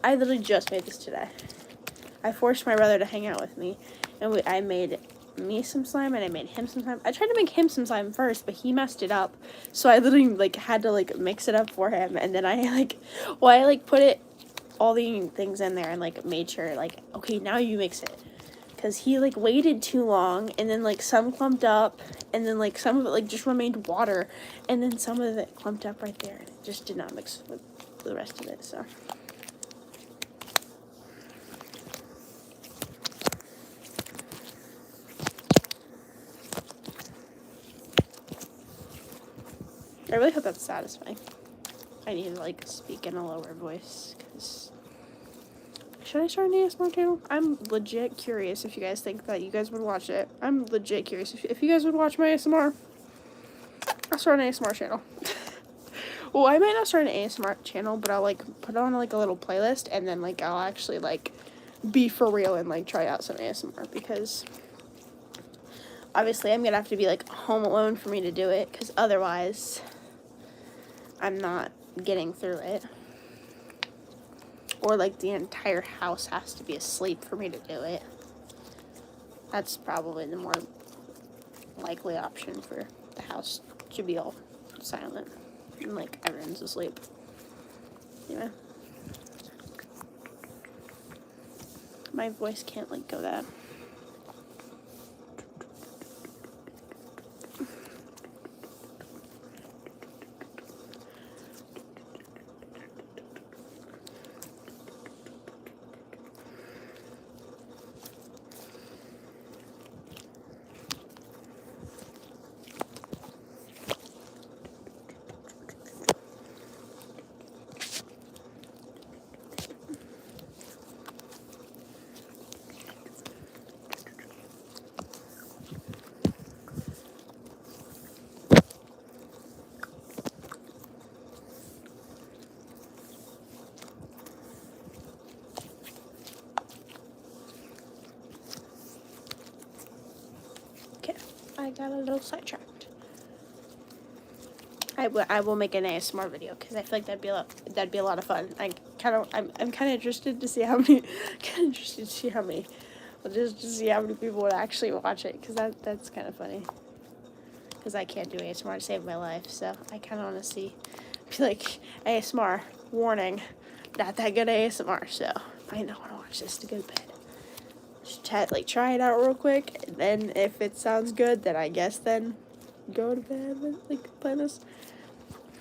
I literally just made this today. I forced my brother to hang out with me, and I made me some slime, and I made him some slime. I tried to make him some slime first, but he messed it up, so I literally, like, had to, like, mix it up for him, and then I put all the things in there, and, like, made sure, like, okay, now you mix it, because he, like, waited too long, and then, like, some clumped up, and then, like, some of it, like, just remained water, and then some of it clumped up right there, and it just did not mix with the rest of it, so... I really hope that's satisfying. I need to, like, speak in a lower voice, because... Should I start an ASMR channel? I'm legit curious if you guys think that you guys would watch it. I'm legit curious if you guys would watch my ASMR. I'll start an ASMR channel. Well, I might not start an ASMR channel, but I'll, like, put on, like, a little playlist, and then, like, I'll actually, like, be for real and, like, try out some ASMR, because... Obviously, I'm gonna have to be, like, home alone for me to do it, because otherwise... I'm not getting through it. Or, like, the entire house has to be asleep for me to do it. That's probably the more likely option, for the house to be all silent. And, like, everyone's asleep. Anyway. My voice can't, like, go that. Okay, I got a little sidetracked. I will make an ASMR video, because I feel like that'd be a lot of fun. I'm kind of interested to see how many well, just to see how many people would actually watch it, because that's kind of funny. Because I can't do ASMR to save my life, so I kind of want to be like, ASMR warning, not that good ASMR. So I don't want to watch this to go to bed. Just try it out real quick, and then if it sounds good, then I guess then go to bed and, like, play this.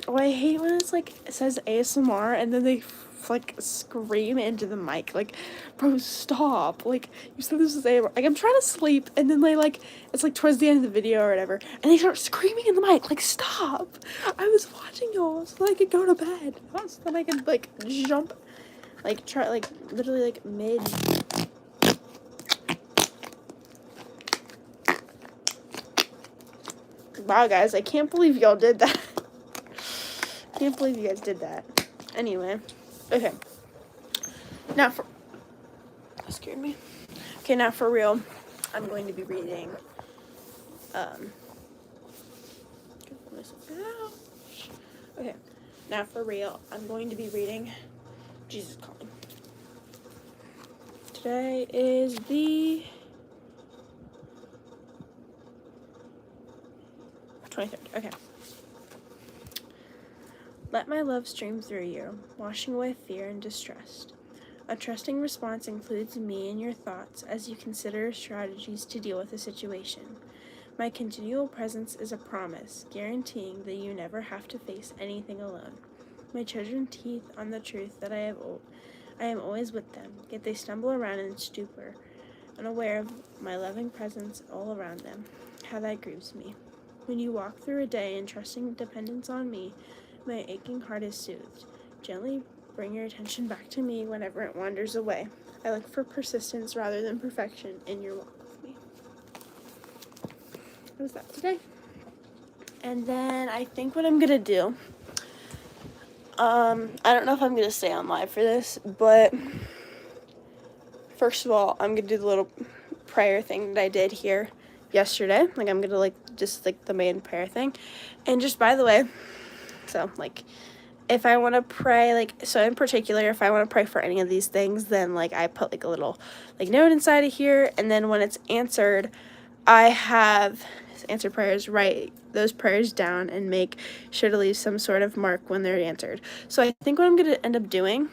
Oh, I hate when it's, like, it says ASMR, and then they, like, scream into the mic. Like, bro, stop. Like, you said this is ASMR. Like, I'm trying to sleep, and then they, like, it's, like, towards the end of the video or whatever, and they start screaming in the mic. Like, stop. I was watching y'all so that I could go to bed. Not so that I could, like, jump, like, try, like, literally, like, mid... Wow, guys, I can't believe y'all did that. Can't believe you guys did that. Anyway, okay. Now for... That scared me. Okay, now for real, I'm going to be reading, okay, now for real, I'm going to be reading Jesus Calling. Today is the 23rd. Okay. Let my love stream through you, washing away fear and distrust. A trusting response includes me in your thoughts as you consider strategies to deal with the situation. My continual presence is a promise, guaranteeing that you never have to face anything alone. My children teeth on the truth that I am always with them, yet they stumble around in stupor, unaware of my loving presence all around them. How that grieves me. When you walk through a day entrusting dependence on me, my aching heart is soothed, gently Bring your attention back to me whenever it wanders away. I look for persistence rather than perfection in your walk with me. What was that today? And then I think what I'm gonna do, I don't know if I'm gonna stay on live for this, but first of all, I'm gonna do the little prayer thing that I did here yesterday. Like, I'm gonna, like, just, like, the main prayer thing. And just, by the way, so, like, if I want to pray, like, so in particular, if I want to pray for any of these things, then, like, I put, like, a little, like, note inside of here, and then when it's answered, I have answer prayers, write those prayers down and make sure to leave some sort of mark when they're answered. So I think what I'm going to end up doing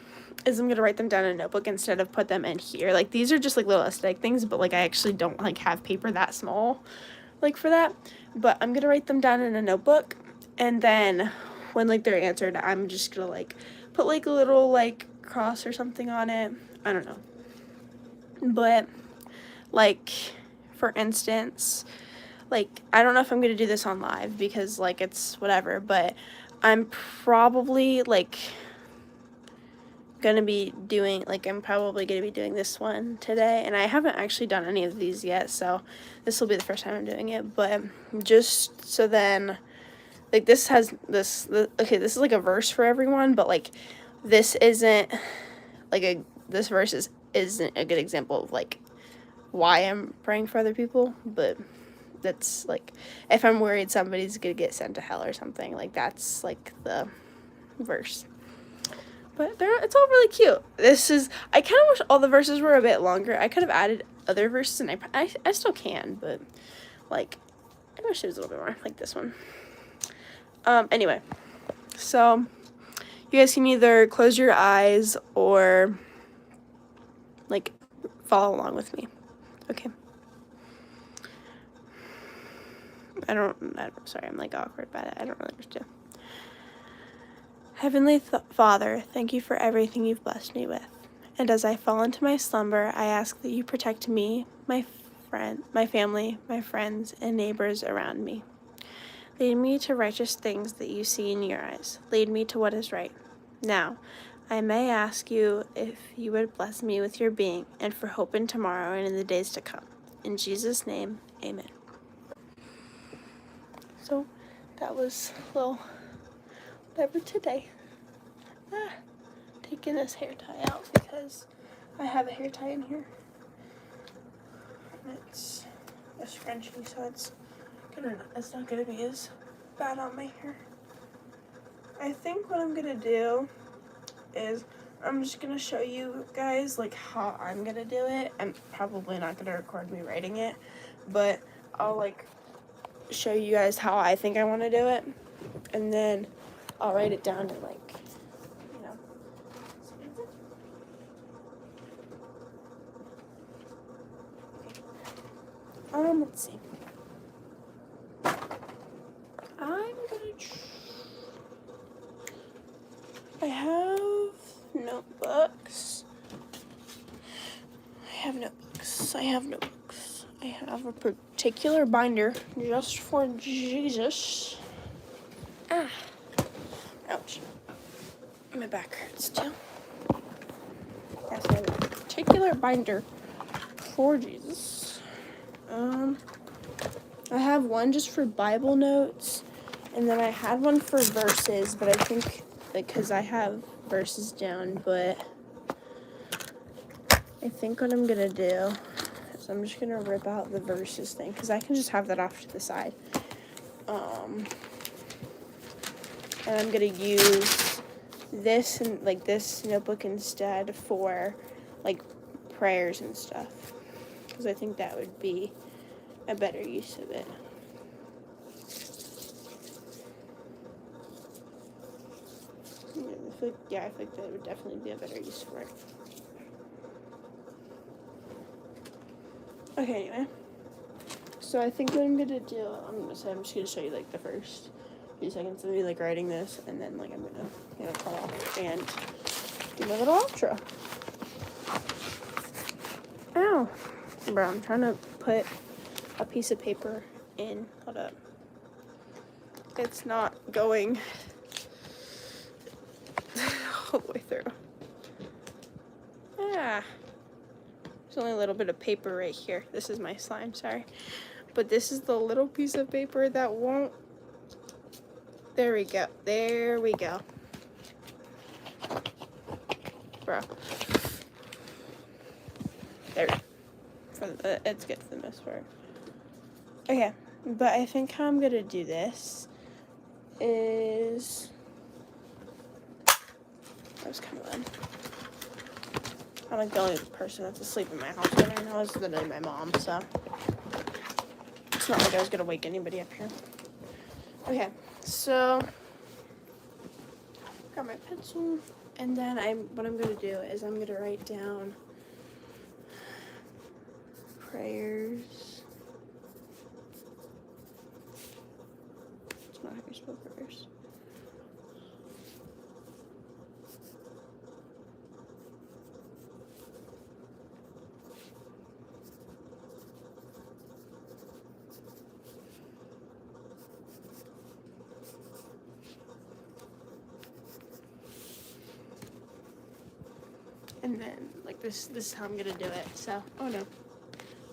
is I'm going to write them down in a notebook instead of put them in here. Like, these are just, like, little aesthetic things, but, like, I actually don't, like, have paper that small, like, for that. But I'm going to write them down in a notebook, and then when, like, they're answered, I'm just going to, like, put, like, a little, like, cross or something on it. I don't know. But, like, for instance, like, I don't know if I'm going to do this on live because, like, it's whatever, but I'm probably, like, going to be doing, like, I'm probably going to be doing this one today, and I haven't actually done any of these yet, so this will be the first time I'm doing it, but just so then, like, this has this, okay, this is, like, a verse for everyone, but, like, this isn't, like, this verse isn't a good example of, like, why I'm praying for other people, but that's, like, if I'm worried somebody's gonna get sent to hell or something, like, that's, like, the verse. But it's all really cute. I kind of wish all the verses were a bit longer. I could have added other verses, and I still can, but, like, I wish it was a little bit more, like this one. Anyway, so you guys can either close your eyes or, like, follow along with me. Okay. Sorry, I'm, like, awkward about it. I don't really understand. Heavenly Father, thank you for everything you've blessed me with. And as I fall into my slumber, I ask that you protect me, my family, my friends, and neighbors around me. Lead me to righteous things that you see in your eyes. Lead me to what is right. Now, I may ask you if you would bless me with your being and for hope in tomorrow and in the days to come. In Jesus' name, amen. So that was a little whatever today. Taking this hair tie out because I have a hair tie in here. It's a scrunchie, so it's not gonna be as bad on my hair. I think what I'm gonna do is I'm just gonna show you guys, like, how I'm gonna do it. I'm probably not gonna record me writing it, but I'll, like, show you guys how I think I want to do it, and then I'll write it down and, like, you know. Let's see. I have notebooks. I have a particular binder just for Jesus. Ouch. My back hurts too. Yes, I have a particular binder for Jesus. I have one just for Bible notes, and then I had one for verses, but I think because I have verses down, but I think what I'm gonna do is I'm just gonna rip out the verses thing, because I can just have that off to the side. And I'm gonna use this and, like, this notebook instead for, like, prayers and stuff, because I think that would be a better use of it. I feel like that would definitely be a better use for it. Okay, anyway. So I think what I'm gonna do, I'm just gonna show you, like, the first few seconds of me, like, writing this, and then, like, I'm gonna, you know, cut off and do my little outro. Ow. Bro, I'm trying to put a piece of paper in. Hold up. It's not going. all the way through. Ah. There's only a little bit of paper right here. This is my slime, sorry. But this is the little piece of paper that won't. There we go. There we go. Bro. There we go. It's good for the most part. Okay, but I think how I'm gonna do this is. That was kind of loud. I'm like the only person that's asleep in my house right now is literally my mom, so it's not like I was gonna wake anybody up here. Okay, so got my pencil, and then what I'm gonna do is I'm gonna write down prayers. It's not how you spell prayers. And then, like, this is how I'm gonna do it. So, oh no.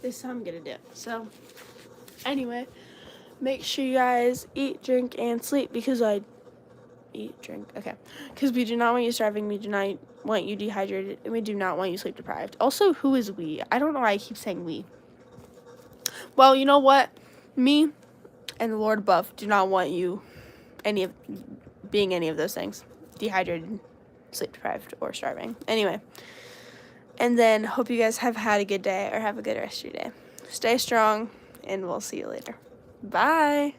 This is how I'm gonna do it. So, anyway, make sure you guys eat, drink, and sleep because because we do not want you starving, we do not want you dehydrated, and we do not want you sleep deprived. Also, who is we? I don't know why I keep saying we. Well, you know what? Me and the Lord above do not want you being any of those things. Dehydrated, sleep deprived, or starving. Anyway. And then hope you guys have had a good day or have a good rest of your day. Stay strong, and we'll see you later. Bye.